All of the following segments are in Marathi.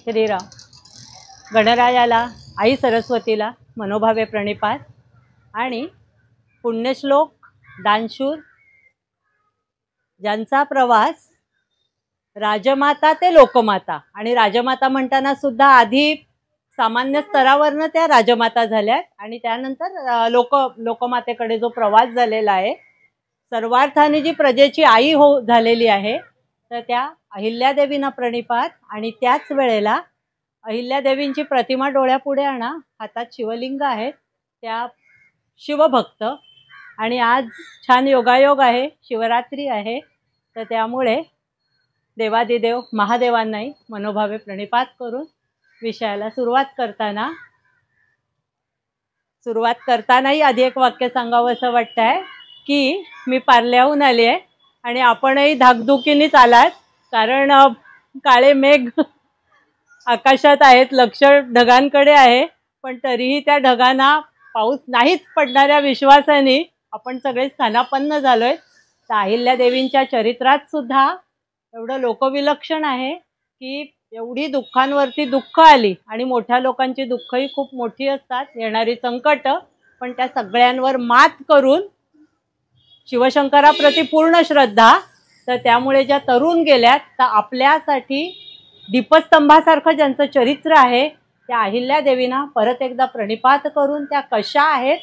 श्रीराम. गणरायाला, आई सरस्वतीला मनोभावे प्रणिपात. आणि पुण्यश्लोक दानशूर ज्यांचा प्रवास राजमाता ते लोकमाता, आणि राजमाता म्हणताना सुद्धा आधी सामान्य स्तरावरनं त्या राजमाता झाल्यात आणि त्यानंतर लोकमातेकडे जो प्रवास झालेला आहे, सर्वार्थाने जी प्रजेची आई झालेली आहे, तर त्या अहिल्यादेवींना प्रणिपात. आणि त्याच वेळेला अहिल्यादेवींची प्रतिमा डोळ्यापुढे आणा, हातात शिवलिंग आहेत, त्या शिवभक्त. आणि आज छान योगायोग आहे, शिवरात्री आहे, तर त्यामुळे देवादिदेव महादेवांनाही मनोभावे प्रणिपात करून विषयाला सुरुवात करतानाही आधी एक वाक्य सांगावं असं वाटतंय की मी पार्ल्याहून आली आहे आणि आपणही धाकधुकीनेच आलात, कारण काळे मेघ आकाशात आहेत, लक्ष ढगांकडे आहे, पण तरीही त्या ढगांना पाऊस नाहीच पडणाऱ्या विश्वासाने आपण सगळे स्थानापन्न झालोय. तर अहिल्यादेवींच्या चरित्रात सुद्धा एवढं लोकविलक्षण आहे की एवढी दुःखांवरती दुःख आली, आणि मोठ्या लोकांची दुःखही खूप मोठी असतात, येणारी संकट, पण त्या सगळ्यांवर मात करून शिवशंकराप्रती पूर्ण श्रद्धा. तर त्यामुळे ज्या तरुण गेल्यात, तर आपल्यासाठी दीपस्तंभासारखं ज्यांचं चरित्र आहे, त्या अहिल्यादेवींना परत एकदा प्रणिपात करून त्या कशा आहेत,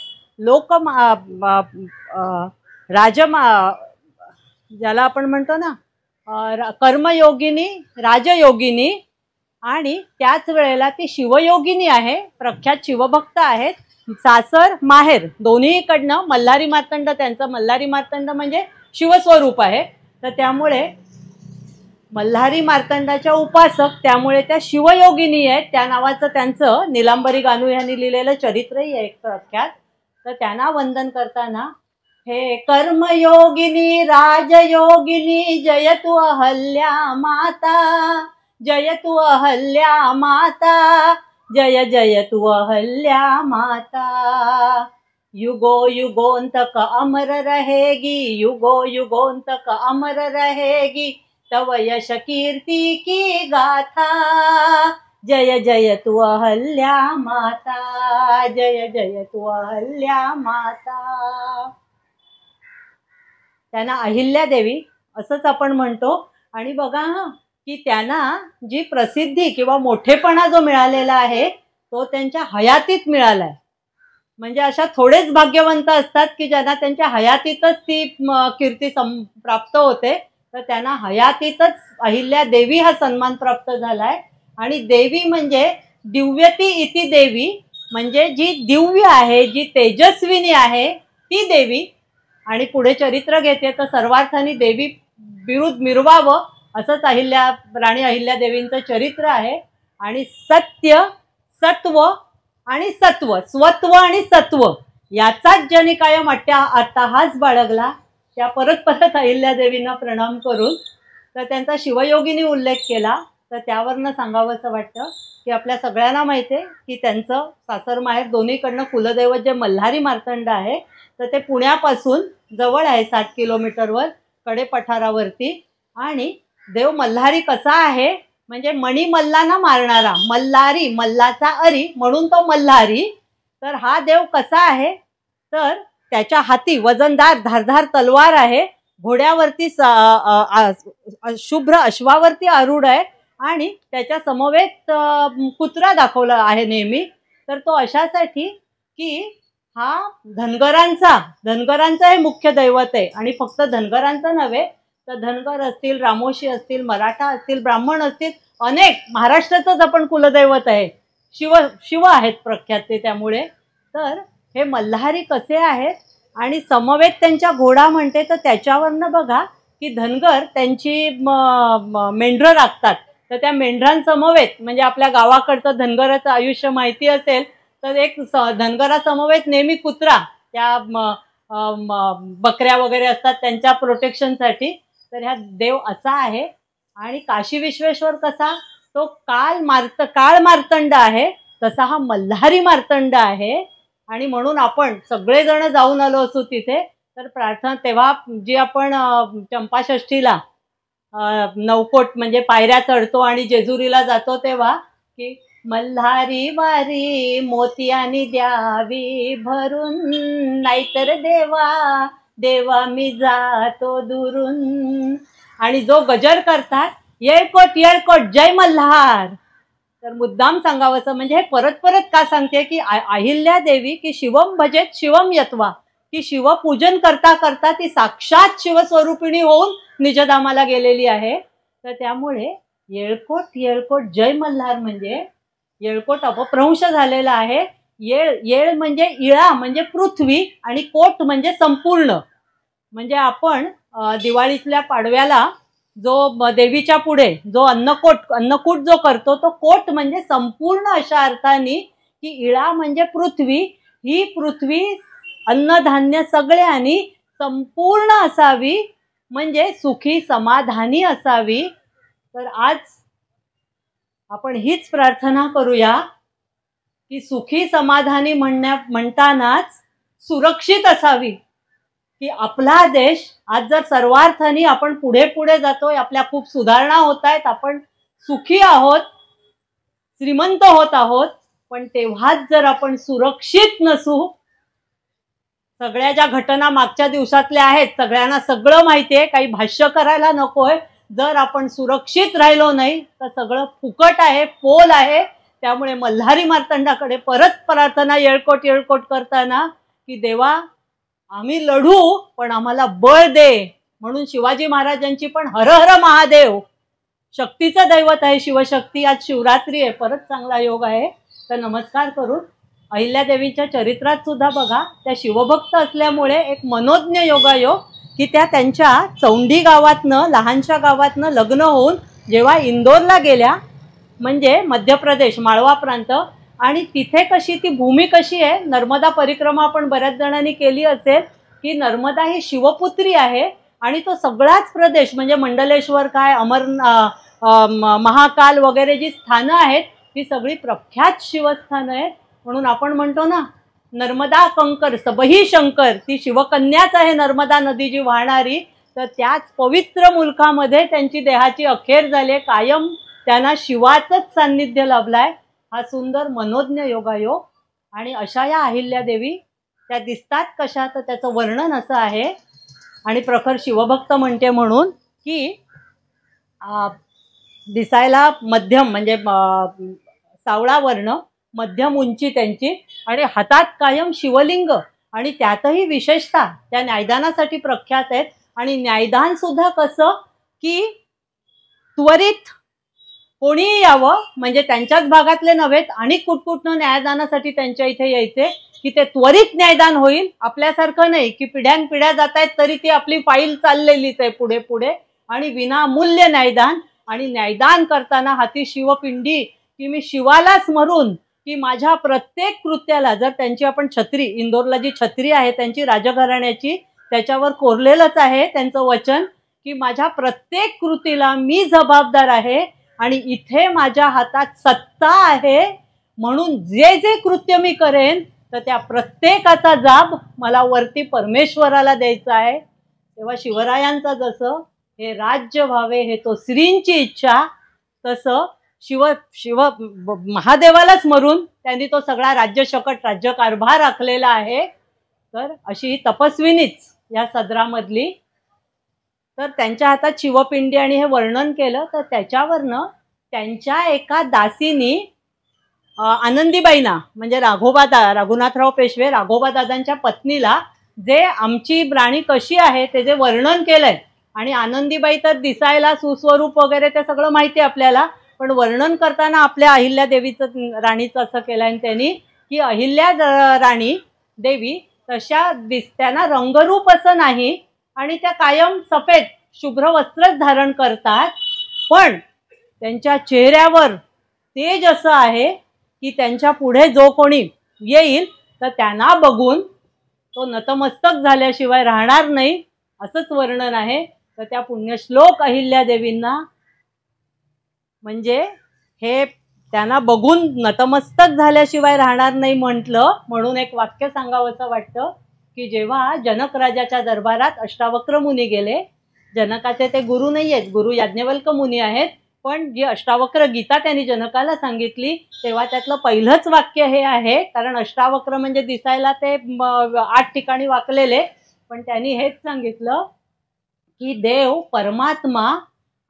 ज्याला आपण म्हणतो ना कर्मयोगिनी, राजयोगिनी, आणि त्याच वेळेला ती शिवयोगिनी आहे, प्रख्यात शिवभक्त आहेत. सासर माहेर दोन्हीकडनं मल्हारी मार्तंड, त्यांचं मल्हारी मार्तंड म्हणजे शिवस्वरूप आहे, तर त्यामुळे मल्हारी मार्तंडाच्या उपासक, त्यामुळे त्या शिवयोगिनी आहेत. त्या नावाचं त्यांचं नीलांबरी गानू यांनी लिहिलेलं चरित्रही आहे एक प्रख्यात. तर त्यांना वंदन करताना हे कर्मयोगिनी राजयोगिनी जय तू अहल्या माता, जय तू अहल्या माता, जय जय तू अहल्या माता. युगो युगोंतक अमर रहेगी, युगो युगोंतक अमर रहेगी, तव यश कीर्ति की गाथा, जय जय तू अहल्या माता, जय जय तू अहल्या माता. त्यांना अहिल्यादेवी असंच आपण म्हणतो. आणि बघा की त्यांना जी प्रसिद्धी किंवा मोठेपणा जो मिळालेला आहे, तो त्यांच्या हयातीत मिळाला आहे. म्हणजे अशा थोडेच भाग्यवंत असतात की ज्यांना त्यांच्या हयातीतच ती कीर्ती प्राप्त होते, तर त्यांना हयातीतच अहिल्यादेवी हा सन्मान प्राप्त झालाय. आणि देवी म्हणजे दिव्यती इति देवी, म्हणजे जी दिव्य आहे, जी तेजस्विनी आहे, ती देवी. आणि पुढे चरित्र घेते तर सर्वार्थाने देवी विरुद्ध मिरवावं असंच राणी अहिल्यादेवींचं चरित्र आहे. आणि सत्य, सत्व आणि सत्व, स्वत्व आणि सत्व याचाच जनिकायम अट्टहास बाळगला. त्या परत अहिल्यादेवींना प्रणाम करून तर त्यांचा शिवयोगिनी उल्लेख केला. तर त्यावरनं सांगावं असं वाटतं की आपल्या सगळ्यांना माहिती आहे की त्यांचं सासर माहेर दोन्हीकडनं कुलदैवत जे मल्हारी मार्तंड आहे, तर ते पुण्यापासून जवळ आहे, 60 किलोमीटरवर कडेपठारावरती. आणि देव मल्हारी कसा आहे, म्हणजे मणिमल्लांना मारणारा, मल्हारी, मल्लाचा अरी म्हणून तो मल्हारी. तर हा देव कसा आहे, तर त्याच्या हाती वजनदार धारधार तलवार आहे, घोड्यावरती शुभ्र अश्वावरती आरूढ आहे, आणि त्याच्या समवेत कुत्रा दाखवला आहे नेहमी. तर तो अशासाठी की हा धनगरांचा हे मुख्य दैवत आहे. आणि फक्त धनगरांचं नव्हे, तर धनगर असतील, रामोशी असतील, मराठा असतील, ब्राह्मण असतील, अनेक महाराष्ट्राचंच आपण कुलदैवत आहे. शिव आहेत प्रख्यात ते. त्यामुळे तर हे मल्हारी कसे आहेत, आणि समवेत त्यांच्या घोडा म्हणते, तर त्याच्यावरनं बघा की धनगर त्यांची मेंढरं राखतात. तर त्या मेंढरांसमवेत, म्हणजे आपल्या गावाकडचं धनगराचं आयुष्य माहिती असेल, तर एक धनगरासमवेत नेहमी कुत्रा, त्या बकऱ्या वगैरे असतात त्यांच्या प्रोटेक्शनसाठी. तर ह्या देव असा आहे. आणि काशी विश्वेश्वर कसा, तो काळ मार्तंड आहे, तसा हा मल्हारी मार्तंड आहे. आणि म्हणून आपण सगळेजण जाऊन आलो असू तिथे. तर प्रार्थना तेव्हा जी आपण चंपाषष्ठीला नवकोट म्हणजे पायऱ्या चढतो आणि जेजुरीला जातो, तेव्हा की मल्हारी वारी मोतियानी द्यावी भरून, नाहीतर देवा देवा मी जातो दुरून. आणि जो गजर करतात येळकोट येळकोट जय मल्हार, तर मुद्दाम सांगावंसं म्हणजे हे परत परत का सांगते की अहिल्या देवी की शिवम भजेत शिवम यत्वा, की शिवपूजन करता करता ती साक्षात शिवस्वरूपिणी होऊन निजधामाला गेलेली आहे. तर त्यामुळे येळकोट येळकोट जय मल्हार म्हणजे येळकोट अपभ्रंश झालेला आहे. येळ म्हणजे इळा म्हणजे पृथ्वी आणि कोट म्हणजे संपूर्ण. म्हणजे आपण दिवाळीतल्या पाडव्याला जो देवीच्या पुढे जो अन्नकूट जो करतो तो कोट म्हणजे संपूर्ण अशा अर्थाने की इळा म्हणजे पृथ्वी, ही पृथ्वी अन्नधान्य सगळ्यांनी संपूर्ण असावी म्हणजे सुखी समाधानी असावी. तर आज आपण हीच प्रार्थना करूया की सुखी समाधानी म्हणतानाच सुरक्षित असावी, की आपला देश आज जर सर्वार्थाने आपण पुढे पुढे जातोय, आपल्या खूप सुधारणा होत आहेत, आपण सुखी आहोत, श्रीमंत होत आहोत, पण तेव्हाच जर आपण सुरक्षित नसू, सगळ्या ज्या घटना मागच्या दिवसातल्या आहेत सगळ्यांना सगळं माहिती आहे, काही भाष्य करायला नकोय, जर आपण सुरक्षित राहिलो नाही तर सगळं फुकट आहे, पोल आहे. त्यामुळे मल्हारी मार्तंडाकडे परत प्रार्थना येळकोट येळकोट करताना की देवा आम्ही लढू पण आम्हाला बळ दे. म्हणून शिवाजी महाराजांची पण हर हर महादेव, शक्तीचं दैवत आहे शिवशक्ती. आज शिवरात्री आहे, परत चांगला योग आहे. तर नमस्कार करून अहिल्यादेवीच्या चरित्रात सुद्धा बघा त्या शिवभक्त असल्यामुळे एक मनोज्ञ योगायोग की त्या त्यांच्या चौंडी गावातनं लहानशा गावातनं लग्न होऊन जेव्हा इंदोरला गेल्या, म्हणजे मध्य प्रदेश माळवा प्रांत, आणि तिथे कशी ती भूमी कशी आहे, नर्मदा परिक्रमा आपण बऱ्याच जणांनी केली असेल की नर्मदा ही शिवपुत्री आहे आणि तो सगळाच प्रदेश म्हणजे मंडलेश्वर काय महाकाल वगैरे जी स्थानं आहेत ती सगळी प्रख्यात शिवस्थानं आहेत. म्हणून आपण म्हणतो ना नर्मदा कंकर सबही शंकर, ती शिवकन्याच आहे नर्मदा नदी जी वाहणारी. तर त्याच पवित्र मुलखामध्ये त्यांची देहाची अखेर झाली, कायम त्यांना शिवाचंच सान्निध्य लाभलाय. हा सुंदर मनोज्ञ योगायोग. आणि अशा या अहिल्यादेवी त्या दिसतात कशा, तर त्याचं वर्णन असं आहे. आणि प्रखर शिवभक्त म्हणते म्हणून की दिसायला मध्यम म्हणजे सावळा वर्ण, मध्यम उंची त्यांची, आणि हातात कायम शिवलिंग, आणि त्यातही विशेषतः त्या न्यायदानासाठी प्रख्यात आहेत. आणि न्यायदान सुद्धा कसं की त्वरित कोणीही यावं, म्हणजे त्यांच्याच भागातले नव्हेत आणि कुठकुठनं न्यायदानासाठी त्यांच्या इथे यायचे की ते त्वरित न्यायदान होईल. आपल्यासारखं नाही की पिढ्यानपिढ्या जात आहेत तरी ती आपली फाईल चाललेलीच आहे पुढे पुढे, आणि विनामूल्य न्यायदान. आणि न्यायदान करताना हाती शिवपिंडी की मी शिवाला स्मरून की माझ्या प्रत्येक कृत्याला, जर त्यांची आपण छत्री, इंदोरला जी छत्री आहे त्यांची राजघराण्याची, त्याच्यावर कोरलेलंच आहे त्यांचं वचन की माझ्या प्रत्येक कृतीला मी जबाबदार आहे आणि इथे माझ्या हातात सत्ता आहे, म्हणून जे जे कृत्य मी करेन तर त्या प्रत्येकाचा जाब मला वरती परमेश्वराला द्यायचा आहे. तेव्हा शिवरायांचा जसं हे राज्य व्हावे हे तो श्रींची इच्छा, तसं शिव महादेवाला स्मरून त्यांनी तो सगळा राज्यशकट राज्यकारभार आखलेला आहे. तर अशी ही तपस्विनीच या सदरामधली. तर त्यांच्या हातात शिवपिंडी आणि हे वर्णन केलं. तर त्याच्यावरनं त्यांच्या एका दासीनी आनंदीबाईंना, म्हणजे रघुनाथराव पेशवे राघोबा दादांच्या पत्नीला, जे आमची राणी कशी आहे ते जे वर्णन केलंय, आणि आनंदीबाई तर दिसायला सुस्वरूप वगैरे ते सगळं माहिती आहे आपल्याला, पण वर्णन करताना आपल्या अहिल्या देवीचं राणीचं असं केलं आहे त्यांनी की अहिल्या राणी देवी तशा त्यांना रंगरूप असं नाही, आणि त्या कायम सफेद शुभ्र वस्त्रच धारण करतात, पण त्यांच्या चेहऱ्यावर तेज असं आहे की त्यांच्या पुढे जो कोणी येईल तर त्यांना बघून तो नतमस्तक झाल्याशिवाय राहणार नाही, असंच वर्णन आहे. तर त्या पुण्यश्लोक अहिल्या देवींना म्हणजे हे त्यांना बघून नतमस्तक झाल्याशिवाय राहणार नाही म्हटलं, म्हणून एक वाक्य सांगावंसं वाटतं की जेव्हा जनक राजाच्या दरबारात अष्टावक्र मुनी गेले, जनकाचे ते गुरु नाही आहेत, गुरु याज्ञवल्क मुनी आहेत, पण जी अष्टावक्र गीता त्यांनी जनकाला सांगितली तेव्हा त्यातलं पहिलंच वाक्य हे आहे, कारण अष्टावक्र म्हणजे दिसायला ते 8 ठिकाणी वाकलेले, पण त्यांनी हेच सांगितलं की देव परमात्मा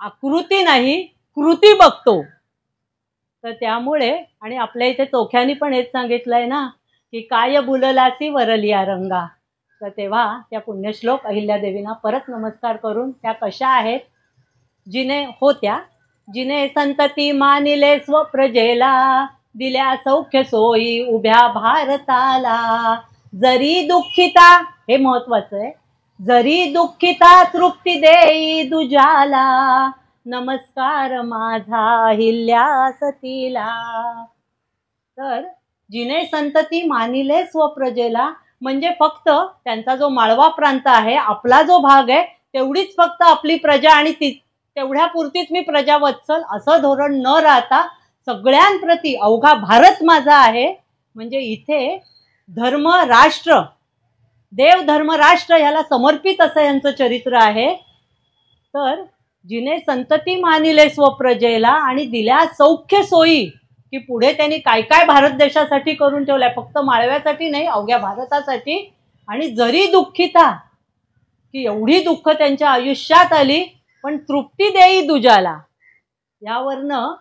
आकृती नाही कृती बघतो. तर त्यामुळे आणि आपल्या इथे चोख्यानी पण हेच सांगितलंय ना की काय बुललासी वरलिया रंगा. तर तेव्हा त्या पुण्यश्लोक अहिल्यादेवींना परत नमस्कार करून त्या कशा आहेत, जिने संतती मानिले स्वप्रजेला, दिल्या सौख्य सोयी उभ्या भारताला. जरी दुःखिता, हे महत्वाचं आहे, जरी दुःखिता तृप्ती देई दुजाला, नमस्कार माझा अहिल्या सतीला. तर जिने संतती मानिले स्वप्रजेला म्हणजे फक्त त्यांचा जो माळवा प्रांत आहे, आपला जो भाग आहे तेवढीच फक्त आपली प्रजा आणि तेवढ्यापुरतीच मी प्रजा वत्सल असं धोरण न राहता सगळ्यांप्रती अवघा भारत माझा आहे. म्हणजे इथे धर्म राष्ट्र, देव धर्म राष्ट्र ह्याला समर्पित असं यांचं चरित्र आहे. तर जिने संतती मानिले स्वप्रजेला आणि दिल्या सौख्य सोयी, की पुढे त्यांनी काय काय भारत देशासाठी करून ठेवलंय, फक्त माळव्यासाठी नाही अवघ्या भारतासाठी. आणि जरी दुःखिता, की एवढी दुःख त्यांच्या आयुष्यात आली पण तृप्ती देई दुजाला. यावरनं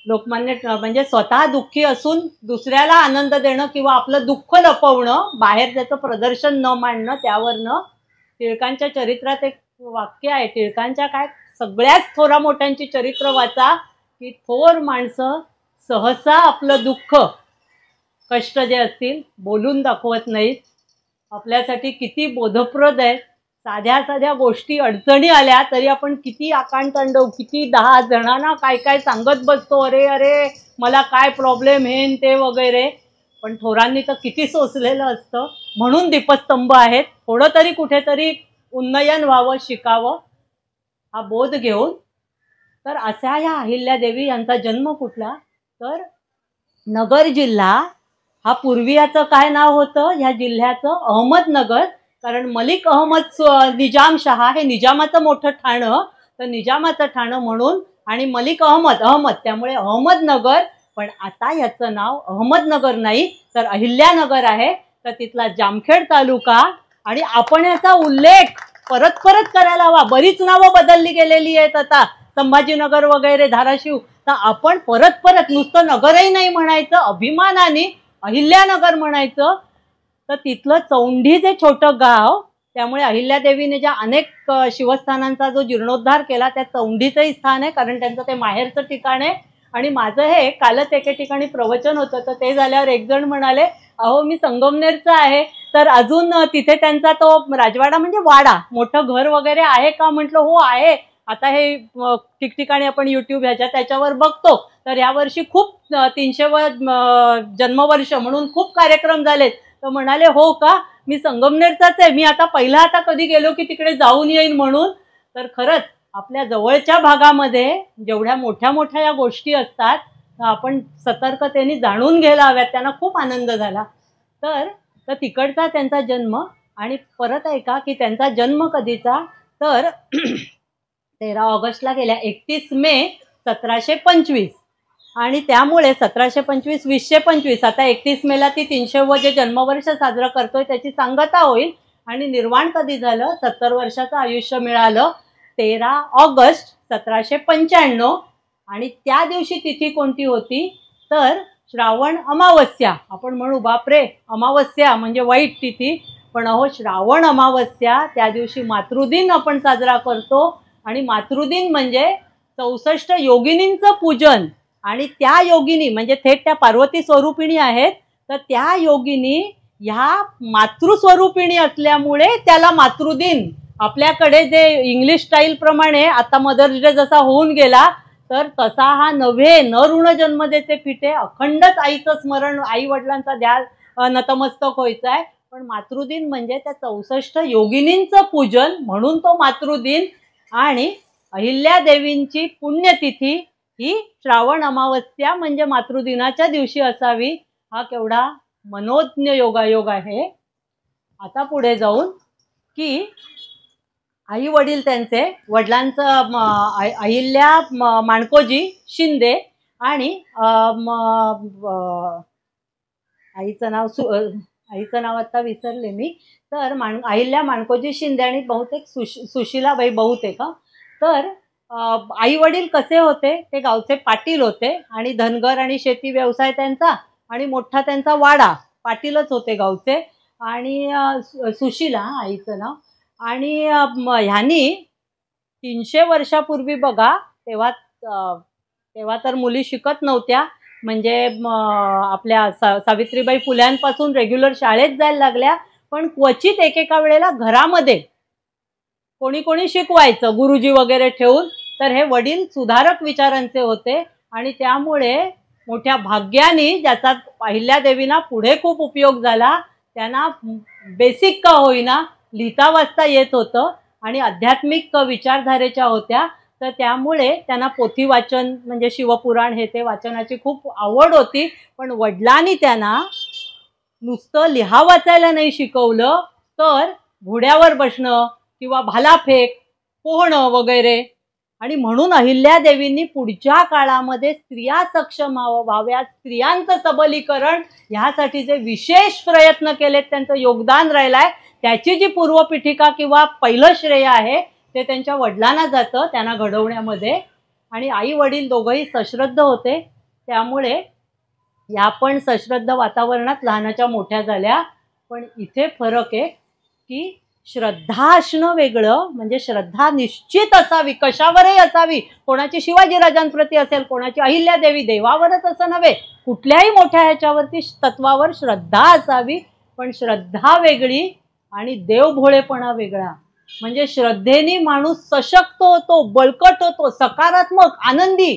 लोकमान्य म्हणजे स्वतः दुःखी असून दुसऱ्याला आनंद देणं किंवा आपलं दुःख लपवणं, बाहेर त्याचं प्रदर्शन न मांडणं, त्यावरनं टिळकांच्या चरित्रात एक वाक्य आहे, टिळकांच्या काय सगळ्याच थोरा मोठ्यांची चरित्र वाचा, की थोर माणसं सहसा आपलं दुःख कष्ट जे असतील बोलून दाखवत नाहीत. आपल्यासाठी किती बोधप्रद आहे, साध्या साध्या गोष्टी अडचणी आल्या तरी आपण किती आकांतांडव, किती 10 जणांना काय काय सांगत बसतो, अरे अरे मला काय प्रॉब्लेम हे ते वगैरे. पण थोरांनी तर किती सोसलेलं असतं. म्हणून दीपस्तंभ आहेत, थोडं तरी कुठेतरी उन्नयन व्हावं, शिकावं हा बोध घेऊन. तर अशा ह्या अहिल्यादेवी यांचा जन्म कुठला, तर नगर जिल्हा हा पूर्वी याचं काय नाव होतं ह्या जिल्ह्याचं, अहमदनगर. कारण मलिक अहमद निजामशहा हे निजामाचं मोठं ठाणं, तर निजामाचं ठाणं म्हणून, आणि मलिक अहमद त्यामुळे अहमदनगर. पण आता याचं नाव अहमदनगर नाही तर अहिल्यानगर आहे. तर तिथला जामखेड तालुका, आणि आपण याचा उल्लेख परत परत करायला हवा. बरीच नावं बदलली गेलेली आहेत आता, संभाजीनगर वगैरे, धाराशिव. तर आपण परत परत नुसतं नगरही नाही म्हणायचं, अभिमानाने अहिल्यानगर म्हणायचं. तर तिथलं चौंढी जे छोटं गाव, त्यामुळे अहिल्यादेवीने ज्या अनेक शिवस्थानांचा जो जीर्णोद्धार केला त्या चौंढीचंही स्थान आहे, कारण त्यांचं ते माहेरचं ठिकाण आहे. आणि माझं हे कालच एके ठिकाणी प्रवचन होतं, तर ते झाल्यावर एक जण म्हणाले, अहो मी संगमनेरचा आहे, तर अजून तिथे त्यांचा तो राजवाडा म्हणजे वाडा, मोठं घर वगैरे आहे का? म्हटलं हो आहे. आता हे ठिकठिकाणी आपण YouTube त्याच्यावर बघतो, तर यावर्षी खूप 300व जन्मवर्ष म्हणून खूप कार्यक्रम झालेत. तर म्हणाले हो का, मी संगमनेरचाच आहे, मी आता कधी गेलो की तिकडे जाऊन येईन म्हणून. तर खरंच आपल्या जवळच्या भागामध्ये जेवढ्या मोठ्या मोठ्या या गोष्टी असतात आपण सतर्कतेने जाणून घ्यायला हव्यात. त्यांना खूप आनंद झाला. तर तिकडचा त्यांचा जन्म. आणि परत ऐका की त्यांचा जन्म कधीचा, तर 13 ऑगस्टला गेल्या, 31 मे 1725. आणि त्यामुळे 1725 2025 आता 31 मेला ती 300व जे जन्मवर्ष साजरं करतोय त्याची सांगता होईल. आणि निर्वाण कधी झालं, 70 वर्षाचं आयुष्य मिळालं 13 ऑगस्ट 1795. आणि त्या दिवशी तिथी कोणती होती, तर श्रावण अमावस्या. आपण म्हणू बापरे अमावस्या म्हणजे वाईट तिथी, पण अहो श्रावण अमावस्या त्या दिवशी मातृदिन आपण साजरा करतो. आणि मातृदिन म्हणजे 64 योगिनींचं पूजन. आणि त्या योगिनी म्हणजे थेट त्या पार्वती स्वरूपिणी आहेत. तर त्या योगिनी ह्या मातृस्वरूपिणी असल्यामुळे त्याला मातृदिन. आपल्याकडे जे इंग्लिश स्टाईल प्रमाणे आता मदर्स डे जसा होऊन गेला, तर तसा हा नव्हे. न ऋण जन्म देते फिटे, अखंडच आईचं स्मरण, आई वडिलांचा ध्यान नतमस्तक व्हायचं आहे. पण मातृदिन म्हणजे त्या 64 योगिनींचं पूजन म्हणून तो मातृदिन. आणि अहिल्यादेवींची पुण्यतिथी ही श्रावण अमावस्या म्हणजे मातृदिनाच्या दिवशी असावी. हा केवढा मनोज्ञ योगायोग आहे. आता पुढे जाऊन की आई वडील त्यांचे वडिलांचं अहिल्या माणकोजी शिंदे आणि आईचं नाव आता विसरले मी. तर अहिल्या माणकोजी शिंदे आणि बहुतेक सुशीलाबाई बहुतेक. तर आई वडील कसे होते, ते गावचे पाटील होते आणि धनगर आणि शेती व्यवसाय त्यांचा आणि मोठा त्यांचा वाडा. पाटीलच होते गावचे. आणि सुशीला आईचं नाव. आणि ह्यांनी 300 वर्षापूर्वी बघा, तेव्हा तर मुली शिकत नव्हत्या. म्हणजे आपल्या सावित्रीबाई फुल्यांपासून रेग्युलर शाळेत जायला लागल्या. पण क्वचित एकेका वेळेला घरामध्ये कोणी कोणी शिकवायचं गुरुजी वगैरे ठेवून. तर हे वडील सुधारक विचारांचे होते आणि त्यामुळे मोठ्या भाग्याने ज्याचा अहिल्यादेवींना पुढे खूप उपयोग झाला. त्यांना बेसिक का होईना लिहिता वाचता येत होतं आणि आध्यात्मिक विचारधारेच्या होत्या. तर त्यामुळे त्यांना पोथी वाचन म्हणजे शिवपुराण हे ते वाचनाची खूप आवड होती. पण वडिलांनी त्यांना नुसतं लिहा वाचायला नाही शिकवलं, तर घोड्यावर बसणं किंवा भालाफेक पोहणं वगैरे. आणि म्हणून अहिल्यादेवींनी पुढच्या काळामध्ये स्त्रिया सक्षम व्हाव्यात, स्त्रियांचं सबलीकरण ह्यासाठी जे विशेष प्रयत्न केलेत, त्यांचं योगदान राहिलंय. त्याची जी पूर्वपीठिका किंवा पहिलं श्रेय आहे ते त्यांच्या वडिलांना जातं त्यांना घडवण्यामध्ये. आणि आई वडील दोघंही सश्रद्ध होते. त्यामुळे या पण सश्रद्ध वातावरणात लहानाच्या मोठ्या झाल्या. पण इथे फरक आहे की श्रद्धा असणं वेगळं, म्हणजे श्रद्धा निश्चित असावी, कशावरही असावी. कोणाची शिवाजीराजांप्रती असेल, कोणाची अहिल्यादेवी, देवावरच असं नव्हे, कुठल्याही मोठ्या ह्याच्यावरती तत्वावर श्रद्धा असावी. पण श्रद्धा वेगळी आणि देवभोळेपणा वेगळा. म्हणजे श्रद्धेने माणूस सशक्त होतो, बळकट होतो, सकारात्मक, आनंदी.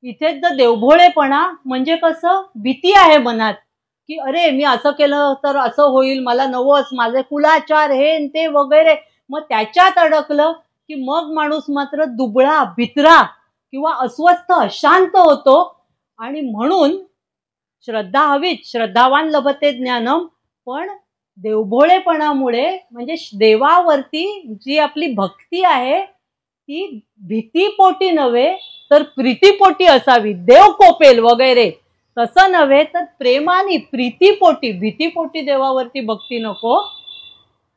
इथेच जर देवभोळेपणा म्हणजे कसं, भीती आहे मनात की अरे मी असं केलं तर असं होईल, मला नवस, माझे कुलाचार हे ते वगैरे. मग त्याच्यात अडकलं की मग माणूस मात्र दुबळा, भित्रा किंवा अस्वस्थ, अशांत होतो. आणि म्हणून श्रद्धा हवीच, श्रद्धावान लभते ज्ञानम. पण देवभोळेपणामुळे म्हणजे देवावरती जी आपली भक्ती आहे ती भीतीपोटी नव्हे तर प्रीतीपोटी असावी. देव कोपेल वगैरे तसं नव्हे, तर प्रेमाने प्रीतीपोटी, भीतीपोटी देवावरती भक्ती नको.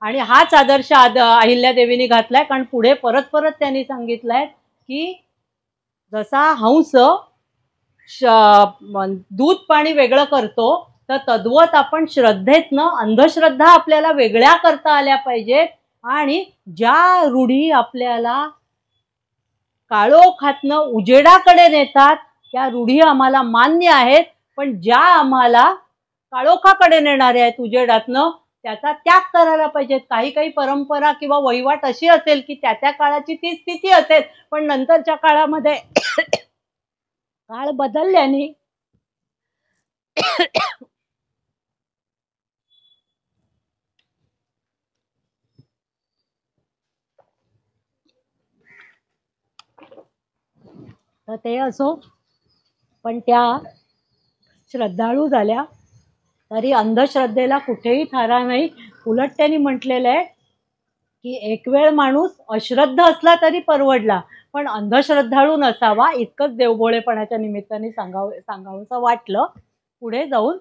आणि हाच आदर्श अहिल्यादेवींनी घातलाय. कारण पुढे परत परत त्यांनी सांगितलंय की जसा हंस दूध पाणी वेगळं करतो, तर तद्वत आपण श्रद्धेतनं अंधश्रद्धा आपल्याला वेगळ्या करता आल्या पाहिजेत. आणि ज्या रूढी आपल्याला काळोखातनं उजेडाकडे नेतात त्या रूढी आम्हाला मान्य आहेत. पण ज्या आम्हाला काळोखाकडे नेणाऱ्या आहेत उजेडातनं, त्याचा त्याग करायला पाहिजेत. काही काही परंपरा किंवा वहिवाट अशी असेल की त्या काळाची ती स्थिती असेल, पण नंतरच्या काळामध्ये काळ बदलल्याने तर ते असो. पण त्या श्रद्धाळू झाल्या तरी अंधश्रद्धेला कुठेही थारा नाही. उलट त्यांनी म्हटलेलं आहे की एक वेळ माणूस अश्रद्ध असला तरी परवडला, पण अंधश्रद्धाळू नसावा. इतकंच देवभोळेपणाच्या निमित्ताने सांगावंसं वाटलं. पुढे जाऊन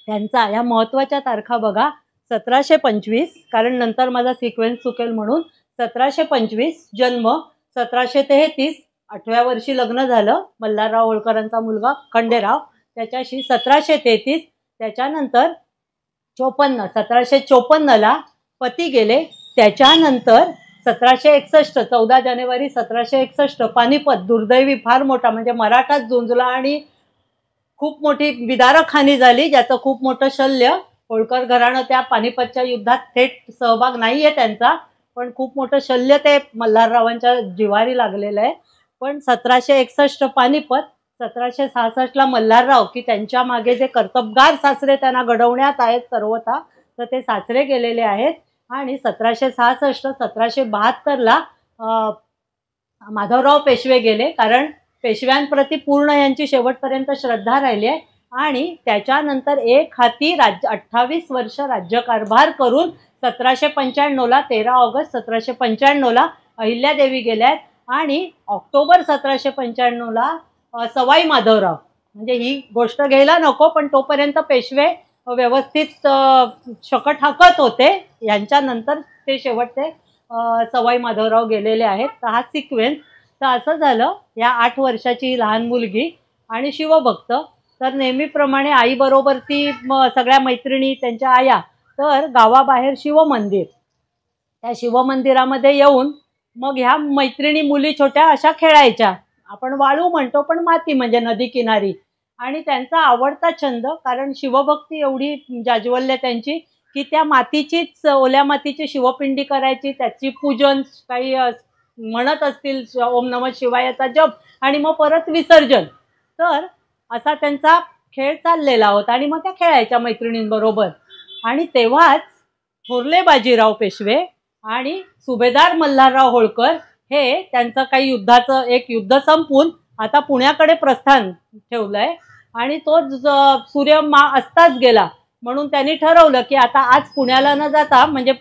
त्यांचा या महत्त्वाच्या तारखा बघा. 1725, कारण नंतर माझा सिक्वेन्स चुकेल म्हणून. 1725 जन्म, 1733 8व्या वर्षी लग्न झालं मल्हारराव होळकरांचा मुलगा खंडेराव त्याच्याशी. 1733 त्याच्यानंतर 1754ला पती गेले. त्याच्यानंतर 1761 14 जानेवारी 1761 पानिपत, दुर्दैवी फार मोठा, म्हणजे मराठाच झुंजला आणि खूप मोठी विदारक हानी झाली, ज्याचं खूप मोठं शल्य. होळकर घराणं त्या पानिपतच्या युद्धात थेट सहभाग नाहीये त्यांचा, पण खूप मोठं शल्य ते मल्हाररावांच्या जिवारी लागलेलं आहे. पण 1761 पानिपत, 1766ला मल्हारराव, की त्यांच्या मागे जे कर्तबगार सासरे त्यांना घडवण्यात आहेत सर्वथा, तर ते सासरे गेलेले आहेत. आणि 1766 1772ला माधवराव पेशवे गेले, कारण पेशव्यांप्रती पूर्ण यांची शेवटपर्यंत श्रद्धा राहिली आहे. आणि त्याच्यानंतर एक हाती 28 वर्ष राज्यकारभार करून 1795ला 13 ऑगस्ट 1795ला अहिल्यादेवी गेल्यात आणि ऑक्टोबर 1795ला सवाई माधवराव, म्हणजे ही गोष्ट घ्यायला नको पण तोपर्यंत पेशवे व्यवस्थित शकट हाकत होते, यांच्यानंतर ते शेवटचे सवाई माधवराव गेलेले आहेत. तर हा सिक्वेन्स. तर असं झालं, या 8 वर्षाची लहान मुलगी आणि शिवभक्त. तर नेहमीप्रमाणे आईबरोबर ती सगळ्या मैत्रिणी त्यांच्या आया, तर गावाबाहेर शिवमंदिर, त्या शिवमंदिरामध्ये येऊन मग ह्या मैत्रिणी मुली छोट्या अशा खेळायच्या. आपण वाळू म्हणतो पण माती, म्हणजे नदी किनारी. आणि त्यांचा आवडता छंद, कारण शिवभक्ती एवढी जाज्वल्य त्यांची, की त्या मातीचीच, ओल्या मातीची शिवपिंडी करायची, त्याची पूजन, काही म्हणत असतील ओम नमः शिवायचा जप, आणि मग परत विसर्जन. तर असा त्यांचा खेळ चाललेला होता आणि मग त्या खेळायच्या मैत्रिणींबरोबर. आणि तेव्हाच थोरले बाजीराव पेशवे आणि सुभेदार मल्हारराव होळकर हे त्यांचं काही युद्धाचं एक युद्ध संपून आता पुण्याकडे प्रस्थान ठेवलंय आणि तो सूर्य असताच गेला, म्हणून त्यांनी ठरवलं की आता आज पुण्याला न जाता म्हणजे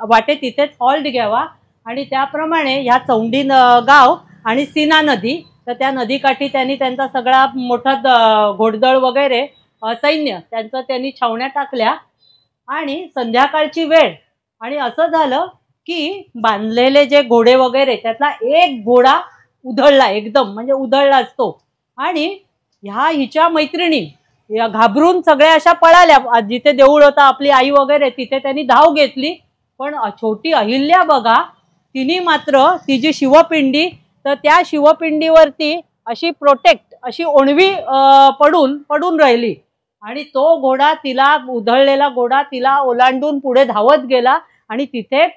वाटे तिथेच हॉल्ट घ्यावा. आणि त्याप्रमाणे ह्या चौंडी गाव आणि सीना नदी, तर त्या नदीकाठी त्यांनी त्यांचा सगळा मोठा घोडदळ वगैरे सैन्य त्यांचं त्यांनी छावण्या टाकल्या. आणि संध्याकाळची वेळ, आणि असं झालं की बांधलेले जे घोडे वगैरे त्यातला एक घोडा उधळला, एकदम म्हणजे उधळला असतो. आणि हिच्या मैत्रिणी या घाबरून सगळ्या अशा पळाल्या, जिथे देऊळ होता आपली आई वगैरे तिथे त्यांनी धाव घेतली. पण छोटी अहिल्या बघा, तिने मात्र ती जी शिवपिंडी, तर त्या शिवपिंडीवरती अशी प्रोटेक्ट, अशी ओणवी पडून राहिली. आणि तो घोडा, तिला उधळलेला घोडा तिला ओलांडून पुढे धावत गेला. आणि तिथे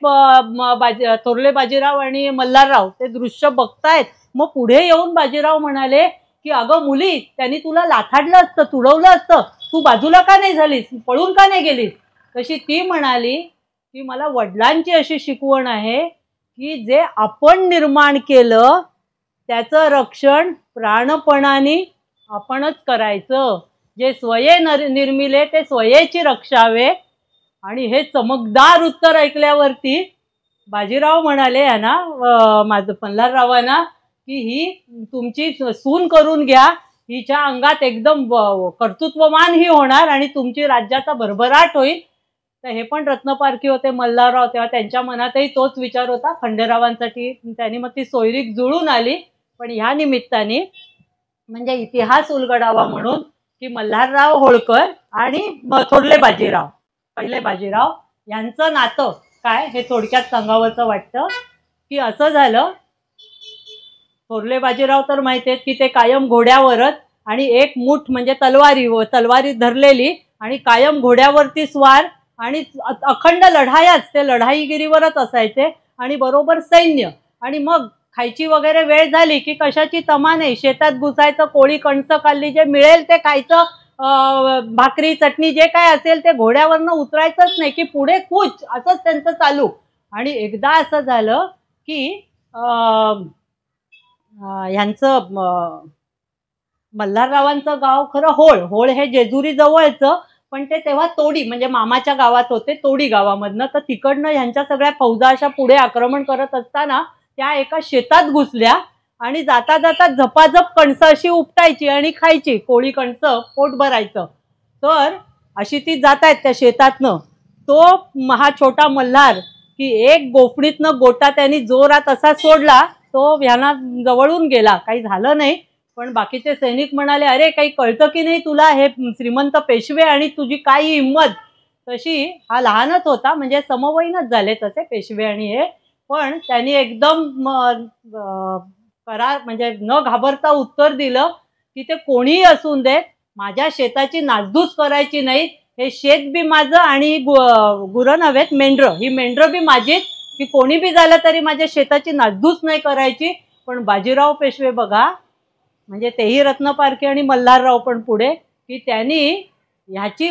थोरले बाजीराव आणि मल्हारराव ते दृश्य बघतायत. मग पुढे येऊन बाजीराव म्हणाले की अगं मुली, त्यांनी तुला लाथाडलं असतं, तुडवलं असतं, तू बाजूला का नाही झालीस, पळून का नाही गेलीस. तशी ती म्हणाली की मला वडिलांची अशी शिकवण आहे की जे आपण निर्माण केलं त्याचं रक्षण प्राणपणाने आपणच करायचं, जे स्वये निर्मिले ते स्वयेची रक्षावे. आणि हे चमकदार उत्तर ऐकल्यावरती बाजीराव म्हणाले माझं मल्हाररावांना की ही तुमची सून करून घ्या, हिच्या अंगात एकदम कर्तृत्वमान ही होणार आणि तुमची राज्याचा भरभराट होईल. तर हे पण रत्नपारखी होते मल्हारराव, तेव्हा त्यांच्या मनातही तोच विचार होता खंडेरावांसाठी. त्यांनी मग ती सोयरीक जुळून आली. पण ह्या निमित्ताने म्हणजे इतिहास उलगडावा म्हणून की मल्हारराव होळकर आणि थोरले बाजीराव, पहिले बाजीराव यांचं नातं काय हे थोडक्यात सांगावंसं वाटतं. की असं झालं, थोरले बाजीराव तर माहिती आहेत की ते कायम घोड्यावरच, आणि एक मूठ म्हणजे तलवारी धरलेली आणि कायम घोड्यावरती स्वार, आणि अखंड लढायाच, ते लढाईगिरीवरच असायचे. आणि बरोबर सैन्य. आणि मग खायची वगैरे वेळ झाली की कशाची तमा नाही, शेतात घुसायचं, कोळी कणसं खाल्ली, जे मिळेल ते खायचं, भाकरी चटणी जे काय असेल ते घोड्यावरनं उतरायचंच नाही की पुढे कूच, असंच त्यांचं चालू. आणि एकदा असं झालं की ह्यांचं मल्हाररावांचं गाव खरं होळ हे जेजुरी जवळचं, पण ते तेव्हा तोडी म्हणजे मामाच्या गावात होते, तोडी गावामधनं. तर तिकडनं ह्यांच्या सगळ्या फौजा अशा पुढे आक्रमण करत असताना त्या एका शेतात घुसल्या आणि जाता जाता झपाझप कणसं अशी उपटायची आणि खायची, कोळी कणसं पोट भरायचं. तर अशी ती जात आहेत त्या शेतातनं. तो हा छोटा मल्हार की एक गोफणीतनं गोटा त्यांनी जोरात असा सोडला, तो ह्यांना जवळून गेला, काही झालं नाही. पण बाकीचे सैनिक म्हणाले, अरे काही कळतं की नाही तुला, हे श्रीमंत पेशवे आणि तुझी काही हिंमत. तशी हा लहानच होता, म्हणजे समवयीनच झाले तसे पेशवे आणि हे. पण त्यांनी एकदम म्हणजे न घाबरता उत्तर दिलं की ते कोणीही असून देत, माझ्या शेताची नासधूस करायची नाही, हे शेत बी माझं आणि गुरं नव्हेत, मेंढरं, ही मेंढरं बी माझीच, की कोणी बी झालं तरी माझ्या शेताची नासधूस नाही करायची. पण बाजीराव पेशवे बघा, म्हणजे तेही रत्नपारखी आणि मल्हारराव पण पुढे, की त्यांनी ह्याची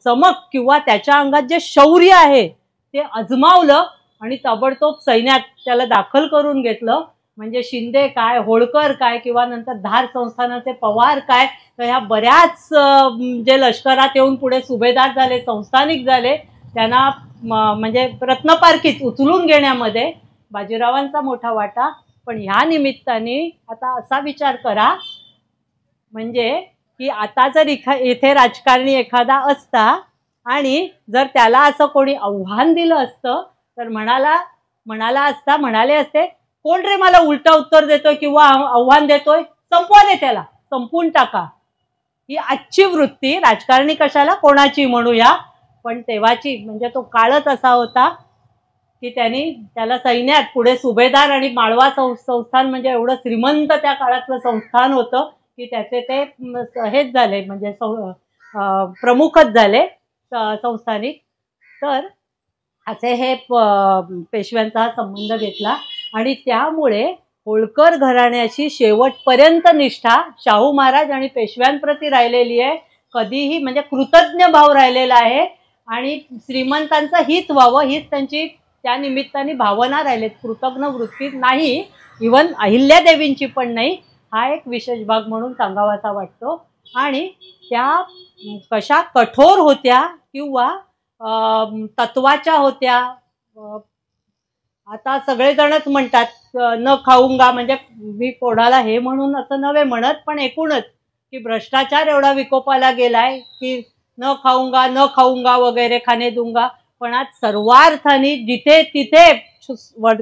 चमक किंवा त्याच्या अंगात जे शौर्य आहे ते अजमावलं आणि ताबडतोब सैन्यात त्याला दाखल करून घेतलं. म्हणजे शिंदे काय, होळकर काय, किंवा नंतर धार संस्थानाचे पवार काय, तर ह्या बऱ्याच जे लष्करात येऊन पुढे सुभेदार झाले, संस्थानिक झाले, त्यांना म्हणजे रत्नपारखीत उचलून घेण्यामध्ये बाजीरावांचा मोठा वाटा. पण ह्या निमित्ताने आता असा विचार करा, म्हणजे की आता जर इथे राजकारणी एखादा असता आणि जर त्याला असं कोणी आव्हान दिलं असतं तर म्हणाले असते, कोण रे मला उलट उत्तर देतोय किंवा आव्हान देतोय, संपवा दे त्याला, संपवून टाका. ही आजची वृत्ती, राजकारणी कशाला कोणाची म्हणूया, पण तेव्हाची, म्हणजे तो काळच असा होता की त्याला सैन्यात पुढे सुभेदार आणि माळवा संस्थान म्हणजे एवढं श्रीमंत त्या काळातलं संस्थान होतं की त्याचे ते हेच झाले, म्हणजे प्रमुखच झाले संस्थानिक. तर असे हे पेशव्यांचा हा संबंध घेतला आणि त्यामुळे होळकर घराण्याची शेवटपर्यंत निष्ठा शाहू महाराज आणि पेशव्यांप्रती राहिलेली आहे. कधीही म्हणजे कृतज्ञ भाव राहिलेला आहे आणि श्रीमंतांचं हित व्हावं हीच त्यांची त्या निमित्ताने भावना राहिलेत. कृतज्ञ वृत्ती नाही, इव्हन अहिल्यादेवींची पण नाही. हा एक विशेष भाग म्हणून सांगावासा वाटतो. आणि त्या कशा कठोर होत्या किंवा तत्वाच्या होत्या. आता सगळेजणच म्हणतात न खाऊंगा, म्हणजे मी कोणाला हे म्हणून असं नव्हे म्हणत, पण एकूणच की भ्रष्टाचार एवढा विकोपाला गेलाय की न खाऊंगा वगैरे खाणे दूंगा. पण आज सर्वार्थाने जिथे तिथे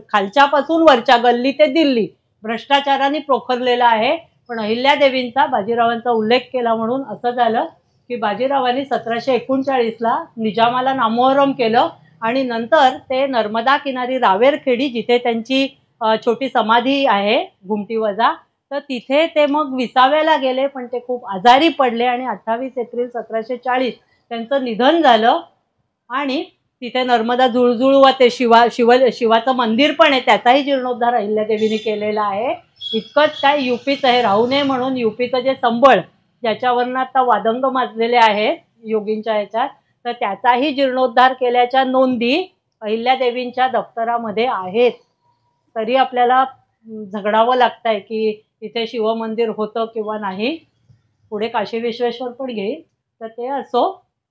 खालच्यापासून वरच्या गल्ली ते दिल्ली भ्रष्टाचाराने पोखरलेला आहे. पण अहिल्यादेवींचा, बाजीरावांचा उल्लेख केला म्हणून असं झालं की बाजीरावांनी 1739ला निजामाला नामोहरम केलं आणि नंतर ते नर्मदा किनारी रावेरखेडी, जिथे त्यांची छोटी समाधी आहे घुमटीवजा, तर तिथे ते मग विसाव्याला गेले. पण ते खूप आजारी पडले आणि 28 एप्रिल 1740 त्यांचं निधन झालं. आणि तिथे नर्मदा जुळजुळ व ते शिवाचं मंदिर पण आहे, त्याचाही जीर्णोद्धार अहिल्यादेवीने केलेला आहे. इतकंच काय, युपीचं हे राहू नये म्हणून युपीचं जे संबळ ज्याच्यावरनं आता वादंग माजलेले आहेत योगींच्या ह्याच्यात, तर त्याचाही जीर्णोद्धार केल्याच्या नोंदी अहिल्यादेवींच्या दप्तरामध्ये आहेत. तरी आपल्याला झगडावं लागतंय की इथे शिवमंदिर होतं किंवा नाही. पुढे काशी विश्वेश्वर पण घेईल, तर ते असो.